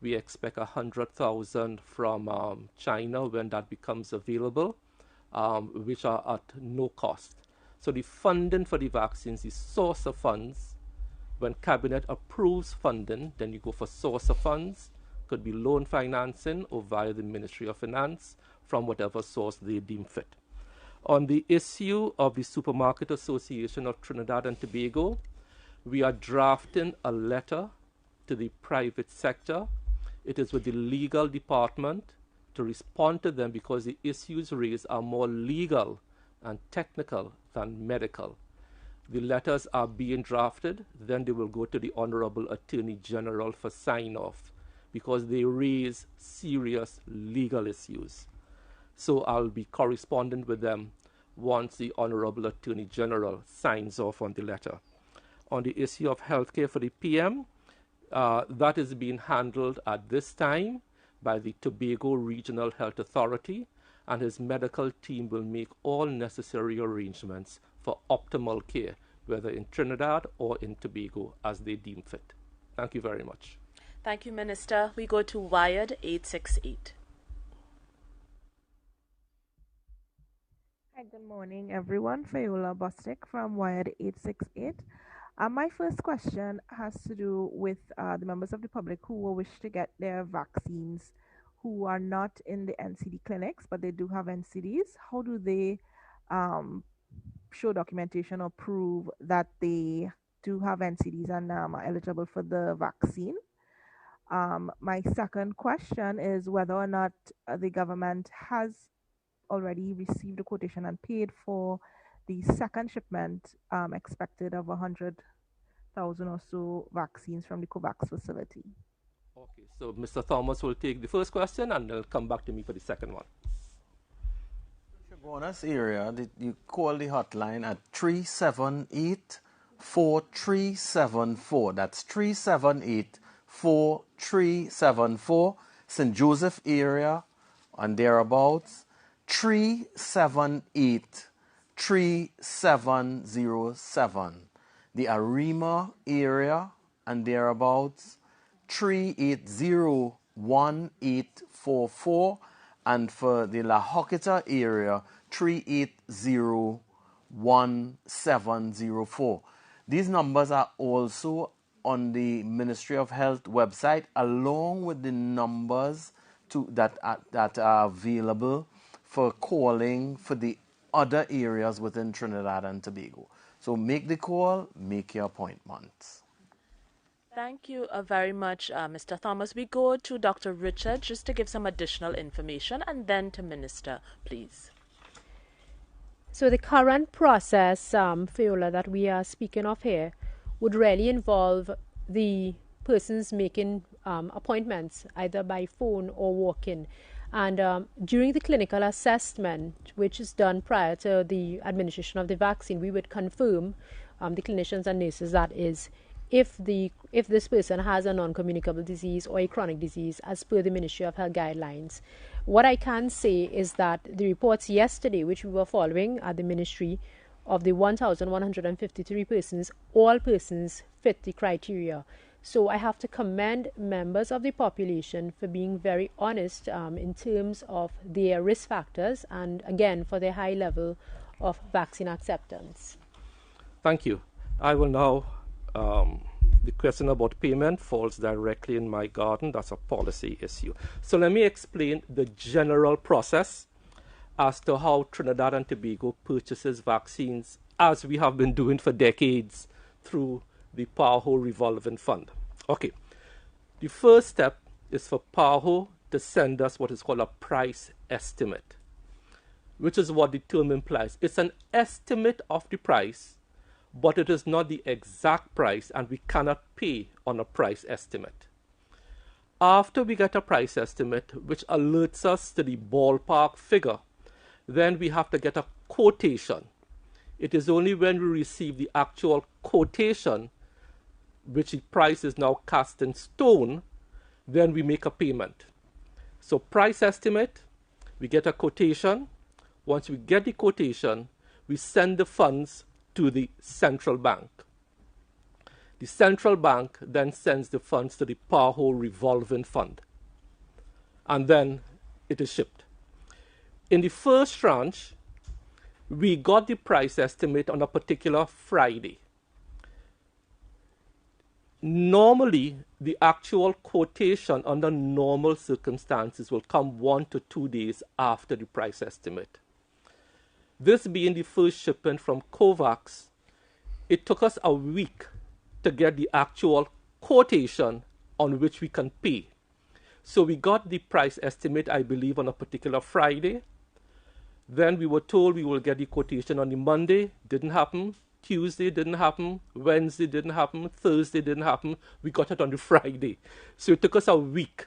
We expect 100,000 from China when that becomes available, which are at no cost. So the funding for the vaccines, the source of funds, when Cabinet approves funding, then you go for source of funds, could be loan financing or via the Ministry of Finance from whatever source they deem fit. On the issue of the Supermarket Association of Trinidad and Tobago, we are drafting a letter to the private sector. It is with the legal department to respond to them because the issues raised are more legal and technical than medical. The letters are being drafted, then they will go to the Honorable Attorney General for sign-off because they raise serious legal issues. So I'll be corresponding with them once the Honorable Attorney General signs off on the letter. On the issue of healthcare for the PM, that is being handled at this time by the Tobago Regional Health Authority, and his medical team will make all necessary arrangements for optimal care, whether in Trinidad or in Tobago, as they deem fit. Thank you very much. Thank you, Minister. We go to Wired 868. Hi, good morning, everyone. Fayola Bostic from Wired 868. My first question has to do with the members of the public who will wish to get their vaccines, who are not in the NCD clinics, but they do have NCDs. How do they show documentation or prove that they do have NCDs and are eligible for the vaccine? My second question is whether or not the government has already received a quotation and paid for the second shipment expected of 100,000 or so vaccines from the COVAX facility. Okay, so Mr. Thomas will take the first question and they'll come back to me for the second one. Bonus area, you call the hotline at 378-4374. That's 378-4374. St. Joseph area and thereabouts. 378-3707. The Arima area and thereabouts, 380-1844, and for the La Joquita area, 380-1704. These numbers are also on the Ministry of Health website, along with the numbers that are available for calling for the other areas within Trinidad and Tobago. So make the call, make your appointments. Thank you very much, Mr. Thomas. We go to Dr. Richard just to give some additional information and then to Minister, please. So the current process, Fayola, that we are speaking of here would really involve the persons making appointments either by phone or walk-in. And during the clinical assessment, which is done prior to the administration of the vaccine, we would confirm, the clinicians and nurses, that is, if this person has a non-communicable disease or a chronic disease as per the Ministry of Health guidelines. What I can say is that the reports yesterday, which we were following at the Ministry, of the 1,153 persons, all persons fit the criteria. So I have to commend members of the population for being very honest in terms of their risk factors and, again, for their high level of vaccine acceptance. Thank you. I will now, the question about payment falls directly in my garden. That's a policy issue. So let me explain the general process as to how Trinidad and Tobago purchases vaccines, as we have been doing for decades through the PAHO revolving fund. Okay, the first step is for PAHO to send us what is called a price estimate, which is what the term implies. It's an estimate of the price, but it is not the exact price, and we cannot pay on a price estimate. After we get a price estimate, which alerts us to the ballpark figure, then we have to get a quotation. It is only when we receive the actual quotation, which the price is now cast in stone, then we make a payment. So price estimate, we get a quotation. Once we get the quotation, we send the funds to the central bank. The central bank then sends the funds to the PAHO revolving fund. And then it is shipped. In the first tranche, we got the price estimate on a particular Friday. Normally, the actual quotation under normal circumstances will come 1 to 2 days after the price estimate. This being the first shipment from COVAX, it took us a week to get the actual quotation on which we can pay. So we got the price estimate, I believe, on a particular Friday. Then we were told we will get the quotation on the Monday. Didn't happen. Tuesday didn't happen. Wednesday didn't happen. Thursday didn't happen. We got it on the Friday. So it took us a week.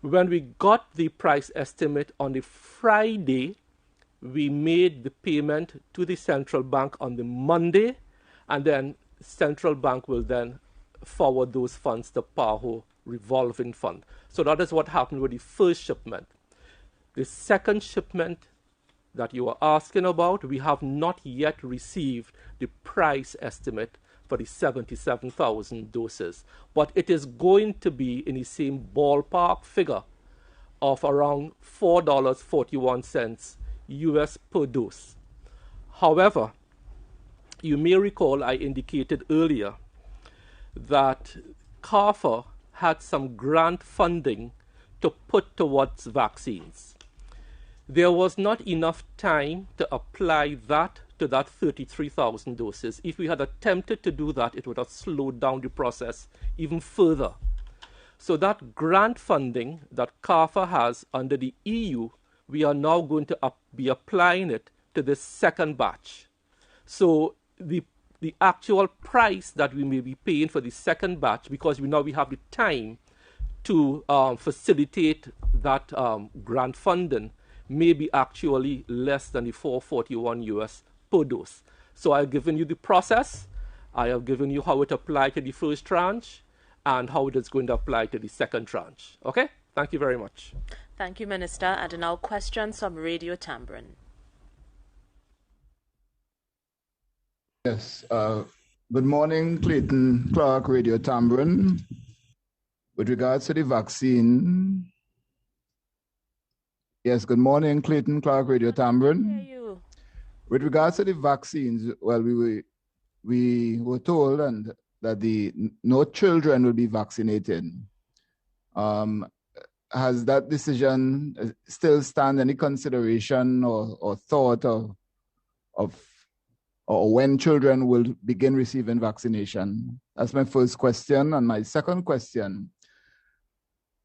When we got the price estimate on the Friday, we made the payment to the central bank on the Monday, and then central bank will then forward those funds to PAHO revolving fund. So that is what happened with the first shipment. The second shipment that you are asking about, we have not yet received the price estimate for the 77,000 doses, but it is going to be in the same ballpark figure of around $4.41 US per dose. However, you may recall I indicated earlier that CARPHA had some grant funding to put towards vaccines. There was not enough time to apply that to that 33,000 doses. If we had attempted to do that, it would have slowed down the process even further. So that grant funding that CARPHA has under the EU, we are now going to be applying it to the second batch. So the actual price that we may be paying for the second batch, because we have the time to facilitate that grant funding, may be actually less than the $4.41 US per dose. So I've given you the process. I have given you how it applied to the first tranche and how it is going to apply to the second tranche. Okay? Thank you very much. Thank you, Minister. And now questions from Radio Tambourine. Yes. Good morning, Clayton Clark, Radio Tambourine. With regards to the vaccine. Yes, good morning, Clayton Clark, Radio Tambourine. With regards to the vaccines, well, we were told that no children will be vaccinated. Has that decision still stand any consideration or thought of when children will begin receiving vaccination? That's my first question. And my second question,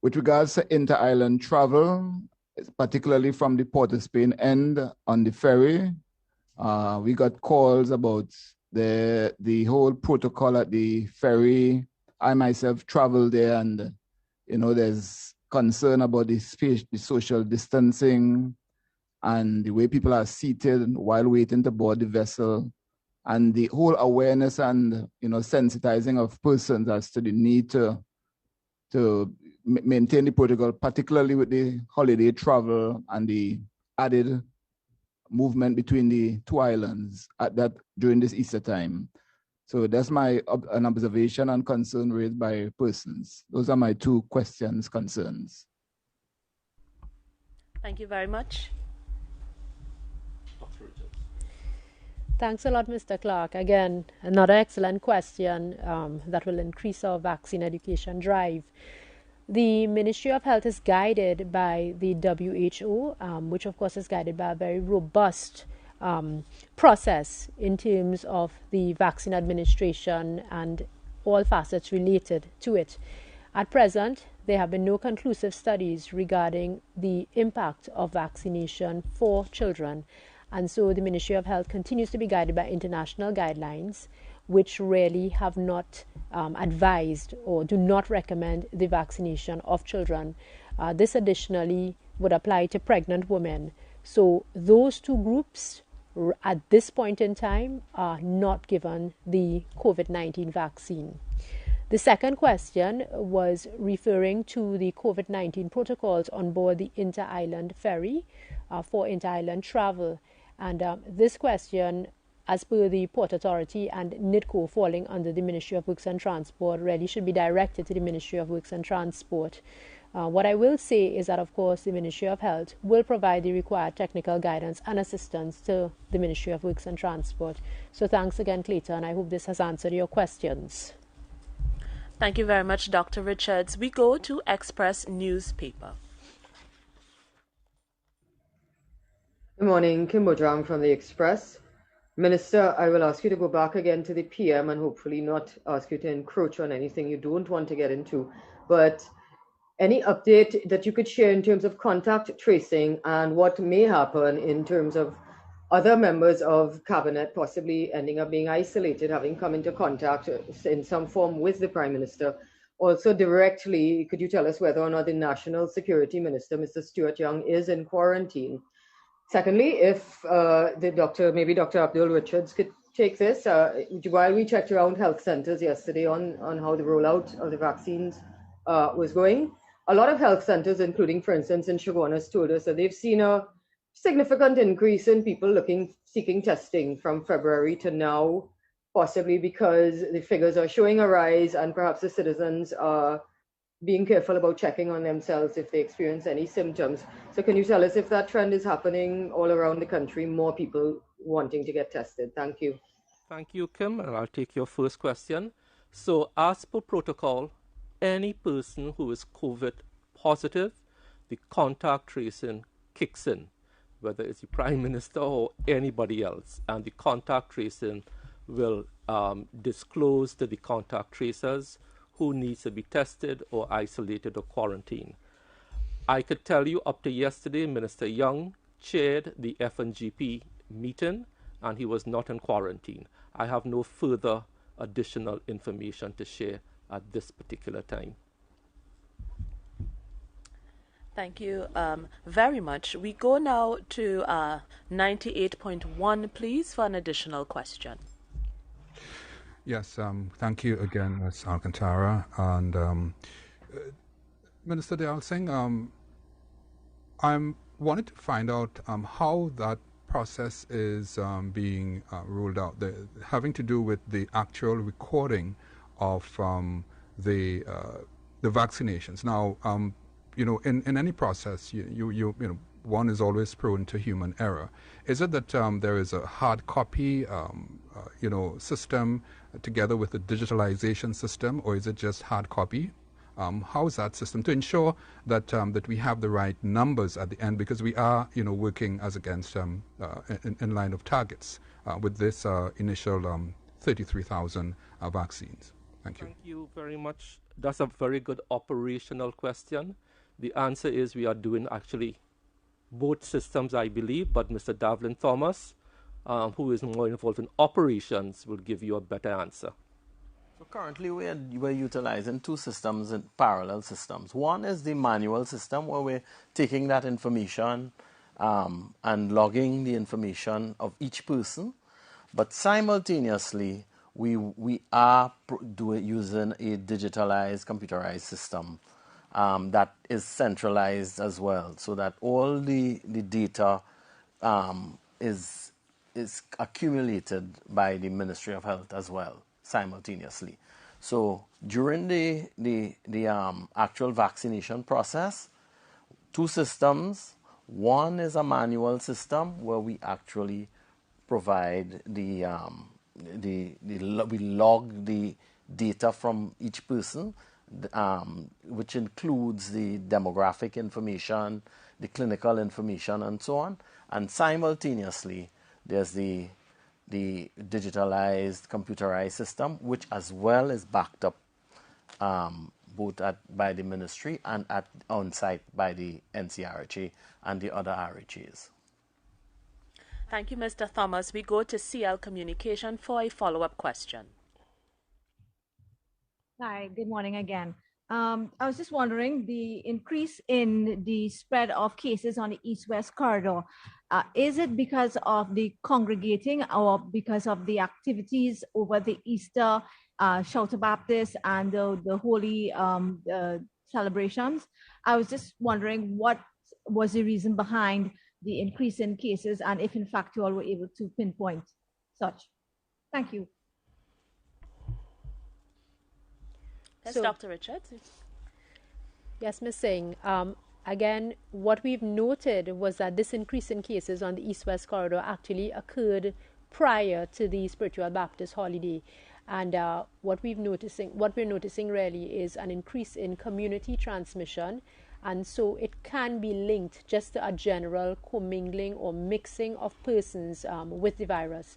with regards to inter-island travel, particularly from the Port of Spain end on the ferry, we got calls about the whole protocol at the ferry. I myself traveled there, and there's concern about the social distancing and the way people are seated while waiting to board the vessel, and the whole awareness and sensitizing of persons as to the need to maintain the protocol, particularly with the holiday travel and the added movement between the two islands during this Easter time. So that's an observation and concern raised by persons. Those are my two concerns. Thank you very much. Thanks a lot, Mr. Clark. Again, another excellent question that will increase our vaccine education drive. The Ministry of Health is guided by the WHO, which of course is guided by a very robust process in terms of the vaccine administration and all facets related to it. At present, there have been no conclusive studies regarding the impact of vaccination for children. And so the Ministry of Health continues to be guided by international guidelines, which really have not advised or do not recommend the vaccination of children. This additionally would apply to pregnant women. So those two groups at this point in time are not given the COVID-19 vaccine. The second question was referring to the COVID-19 protocols on board the inter-island ferry for inter-island travel. And this question, as per the Port Authority and NIDCO falling under the Ministry of Works and Transport, really should be directed to the Ministry of Works and Transport. What I will say is that, of course, the Ministry of Health will provide the required technical guidance and assistance to the Ministry of Works and Transport. So thanks again, Clayton. I hope this has answered your questions. Thank you very much, Dr. Richards. We go to Express newspaper. Good morning, Kimbo Jang from the Express. Minister, I will ask you to go back again to the PM and hopefully not ask you to encroach on anything you don't want to get into. But any update that you could share in terms of contact tracing and what may happen in terms of other members of cabinet possibly ending up being isolated, having come into contact in some form with the Prime Minister. Also directly, could you tell us whether or not the National Security Minister, Mr. Stuart Young, is in quarantine? Secondly, if maybe Dr. Abdul Richards could take this, while we checked around health centers yesterday on how the rollout of the vaccines was going, a lot of health centers, including, for instance, in Chaguanas, told us that they've seen a significant increase in people seeking testing from February to now, possibly because the figures are showing a rise and perhaps the citizens are being careful about checking on themselves if they experience any symptoms. So can you tell us if that trend is happening all around the country, more people wanting to get tested? Thank you. Thank you, Kim, and I'll take your first question. So as per protocol, any person who is COVID positive, the contact tracing kicks in, whether it's the Prime Minister or anybody else, and the contact tracing will disclose to the contact tracers who needs to be tested or isolated or quarantined. I could tell you up to yesterday, Minister Young chaired the FNGP meeting and he was not in quarantine. I have no further additional information to share at this particular time. Thank you very much. We go now to 98.1, please, for an additional question. Yes, thank you again, Ms. Alcantara. And Minister Dayal Singh, I wanted to find out how that process is being rolled out, having to do with the actual recording of the vaccinations. Now, you know, in any process, you know, one is always prone to human error. Is it that there is a hard copy, you know, system together with the digitalization system, or is it just hard copy? How is that system to ensure that that we have the right numbers at the end, because we are, you know, working as against in line of targets with this initial 33,000 vaccines. Thank you. Thank you very much. That's a very good operational question. The answer is we are doing actually both systems, I believe, but Mr. Davlin Thomas, who is more involved in operations, will give you a better answer. So currently we're utilizing two systems, parallel systems. One is the manual system where we're taking that information and logging the information of each person, but simultaneously we are using a digitalized, computerized system that is centralized as well, so that all the data is accumulated by the Ministry of Health as well, simultaneously. So during the actual vaccination process, two systems. One is a manual system where we actually provide we log the data from each person, which includes the demographic information, the clinical information, and so on. And simultaneously, there's the digitalized, computerized system, which as well is backed up both by the ministry and on-site by the NCRHA and the other RHAs. Thank you, Mr. Thomas. We go to CL Communication for a follow-up question. Hi, good morning again. I was just wondering, the increase in the spread of cases on the East-West corridor, is it because of the congregating or because of the activities over the Easter Shelter Baptist and the Holy celebrations? I was just wondering what was the reason behind the increase in cases, and if in fact you all were able to pinpoint such. Thank you. Yes, Dr. Richards. Yes, Ms. Singh. Again, what we've noted was that this increase in cases on the East-West corridor actually occurred prior to the Spiritual Baptist holiday. And what we're noticing really is an increase in community transmission. And so it can be linked just to a general commingling or mixing of persons with the virus.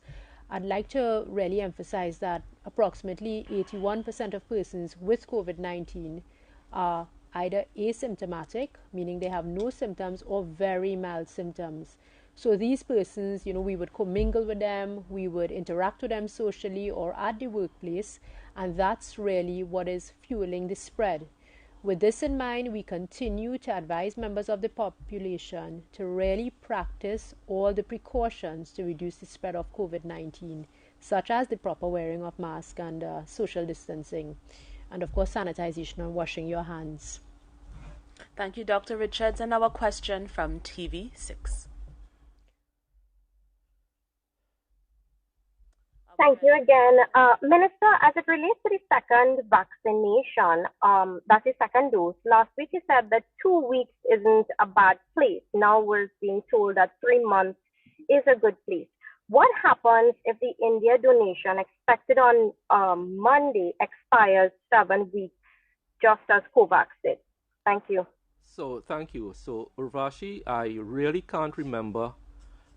I'd like to really emphasize that approximately 81% of persons with COVID-19 are either asymptomatic, meaning they have no symptoms, or very mild symptoms. So these persons, we would commingle with them, we would interact with them socially or at the workplace, and that's really what is fueling the spread. With this in mind, we continue to advise members of the population to really practice all the precautions to reduce the spread of COVID-19, such as the proper wearing of masks and social distancing, and of course sanitization and washing your hands. Thank you, Dr. Richards. And our question from TV6. Thank you again. Minister, as it relates to the second vaccination, that's the second dose, last week you said that 2 weeks isn't a bad place. Now we're being told that 3 months is a good place. What happens if the India donation expected on Monday expires 7 weeks, just as COVAX did? Thank you. So, thank you. So, Urvashi, I really can't remember.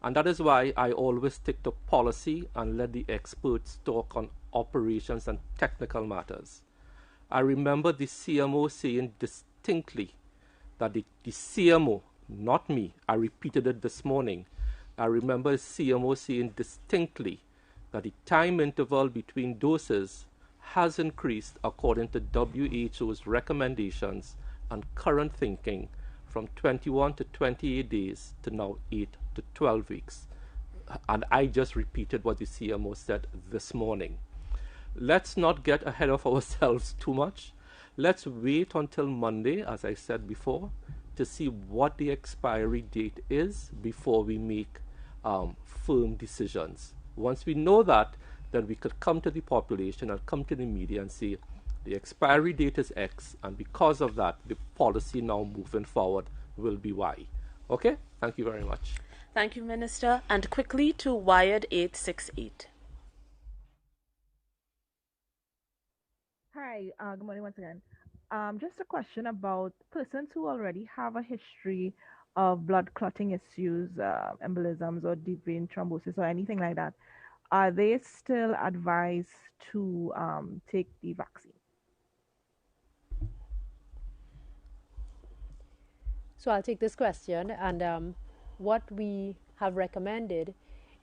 And that is why I always stick to policy and let the experts talk on operations and technical matters. I remember the CMO saying distinctly that the CMO, not me, I repeated it this morning. I remember the CMO saying distinctly that the time interval between doses has increased according to WHO's recommendations and current thinking from 21 to 28 days to now 8 to 12 weeks. And I just repeated what the CMO said this morning. Let's not get ahead of ourselves too much. Let's wait until Monday, as I said before, to see what the expiry date is before we make firm decisions. Once we know that, then we could come to the population and come to the media and say, the expiry date is X, and because of that, the policy now moving forward will be Y. Okay? Thank you very much. Thank you, Minister. And quickly to Wired 868. Hi, good morning once again. Just a question about persons who already have a history of blood clotting issues, embolisms or deep vein thrombosis or anything like that. Are they still advised to take the vaccine? So I'll take this question, and what we have recommended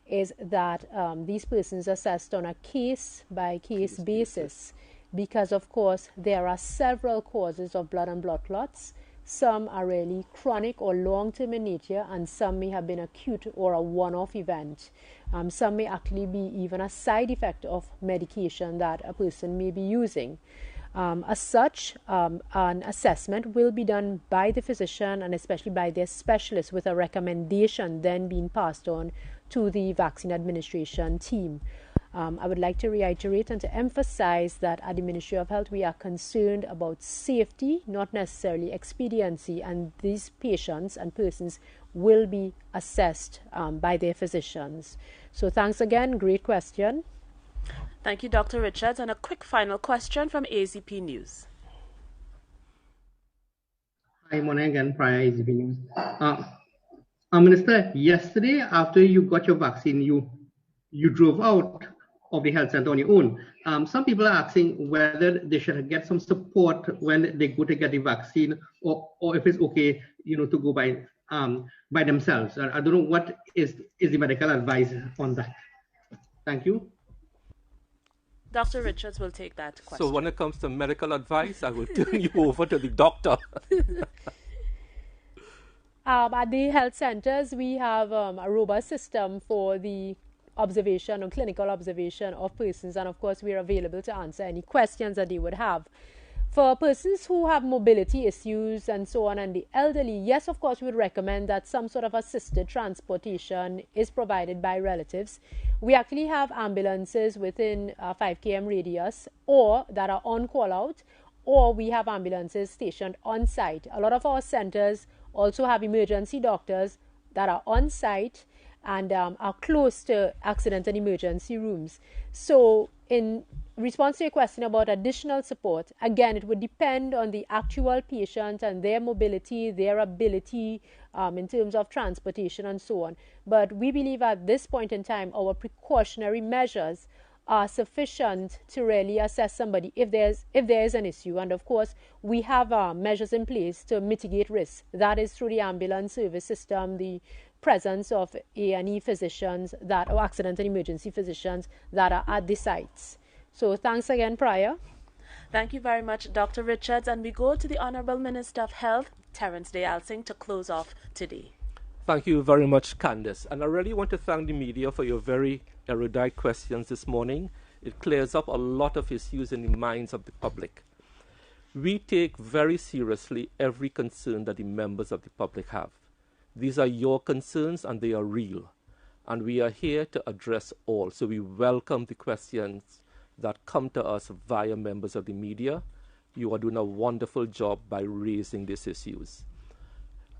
is that these persons assessed on a case-by-case basis, because of course there are several causes of blood and blood clots. Some are really chronic or long-term in nature, and some may have been acute or a one-off event. Some may actually be even a side effect of medication that a person may be using. As such, an assessment will be done by the physician and especially by their specialist, with a recommendation then being passed on to the vaccine administration team. I would like to reiterate and to emphasize that at the Ministry of Health, we are concerned about safety, not necessarily expediency, and these patients and persons will be assessed by their physicians. So thanks again, great question. Thank you, Dr. Richards. And a quick final question from AZP News. Hi, morning again, Prior AZP News. Minister, yesterday after you got your vaccine, you drove out of the health center on your own. Some people are asking whether they should get some support when they go to get the vaccine, or if it's okay, to go by themselves. I don't know what is the medical advice on that. Thank you. Dr. Richards will take that question. So when it comes to medical advice, I will turn you over to the doctor. At the health centers, we have a robust system for the observation or clinical observation of persons, and of course we are available to answer any questions that they would have. For persons who have mobility issues and so on, and the elderly, yes, of course, we would recommend that some sort of assisted transportation is provided by relatives. We actually have ambulances within a 5 km radius, or that are on call out, or we have ambulances stationed on site. A lot of our centers also have emergency doctors that are on site and are close to accident and emergency rooms. So in response to your question about additional support, again, it would depend on the actual patient and their mobility, their ability in terms of transportation and so on. But we believe at this point in time, our precautionary measures are sufficient to really assess somebody if there is an issue. And of course, we have measures in place to mitigate risk. That is through the ambulance service system, the presence of A&E physicians or accident and emergency physicians that are at the sites. So thanks again, Prior. Thank you very much, Dr. Richards. And we go to the Honorable Minister of Health, Terrence Deyalsingh, to close off today. Thank you very much, Candice. And I really want to thank the media for your very erudite questions this morning. It clears up a lot of issues in the minds of the public. We take very seriously every concern that the members of the public have. These are your concerns and they are real. And we are here to address all. So we welcome the questions that come to us via members of the media. You are doing a wonderful job by raising these issues.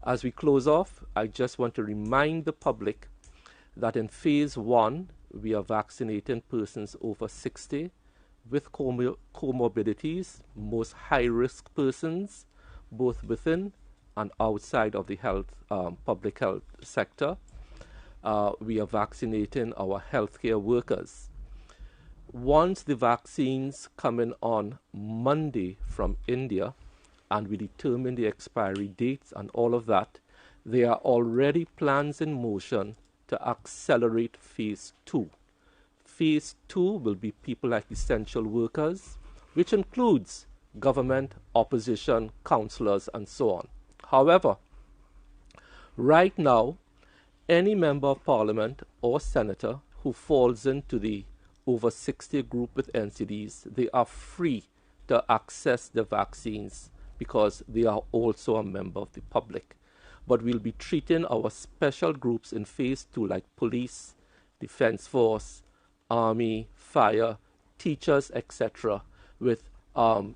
As we close off, I just want to remind the public that in phase 1, we are vaccinating persons over 60 with comorbidities, most high-risk persons, both within and outside of the public health sector. We are vaccinating our healthcare workers. Once the vaccines come in on Monday from India, and we determine the expiry dates and all of that, there are already plans in motion to accelerate phase 2. Phase 2 will be people like essential workers, which includes government, opposition, councillors, and so on. However, right now, any member of parliament or senator who falls into the over 60 group with NCDs, they are free to access the vaccines because they are also a member of the public. But we'll be treating our special groups in phase 2 like police, defense force, army, fire, teachers, etc. with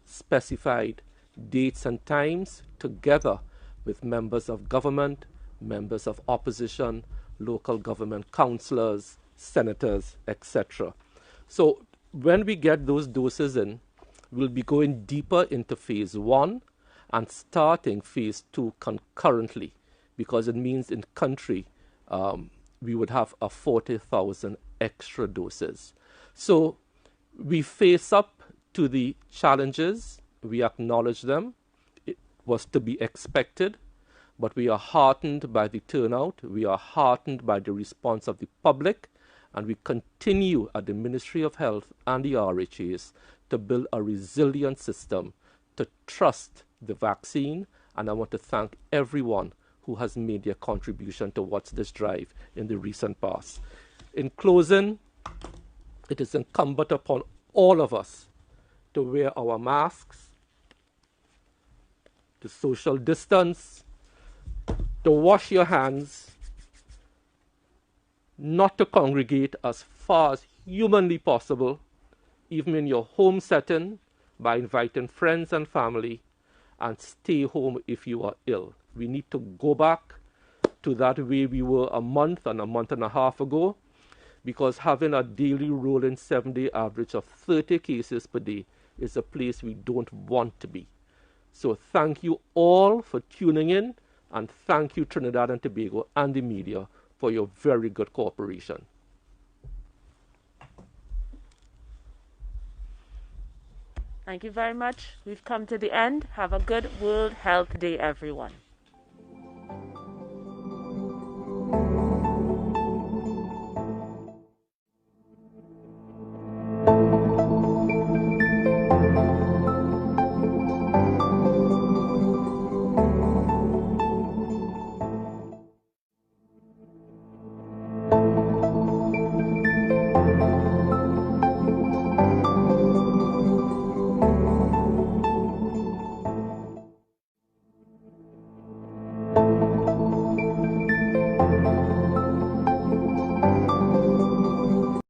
specified dates and times together with members of government, members of opposition, local government councillors, senators, etc. So when we get those doses in, we'll be going deeper into phase 1 and starting phase 2 concurrently, because it means in country we would have 40,000 extra doses. So we face up to the challenges, we acknowledge them. It was to be expected, but we are heartened by the turnout, we are heartened by the response of the public, and we continue at the Ministry of Health and the RHAs to build a resilient system to trust the vaccine. And I want to thank everyone who has made their contribution towards this drive in the recent past. In closing, it is incumbent upon all of us to wear our masks, to social distance, to wash your hands, not to congregate as far as humanly possible, even in your home setting, by inviting friends and family, and stay home if you are ill. We need to go back to that way we were a month and a half ago, because having a daily rolling 7-day average of 30 cases per day is a place we don't want to be. So thank you all for tuning in, and thank you Trinidad and Tobago and the media for your very good cooperation. Thank you very much. We've come to the end. Have a good World Health Day, everyone.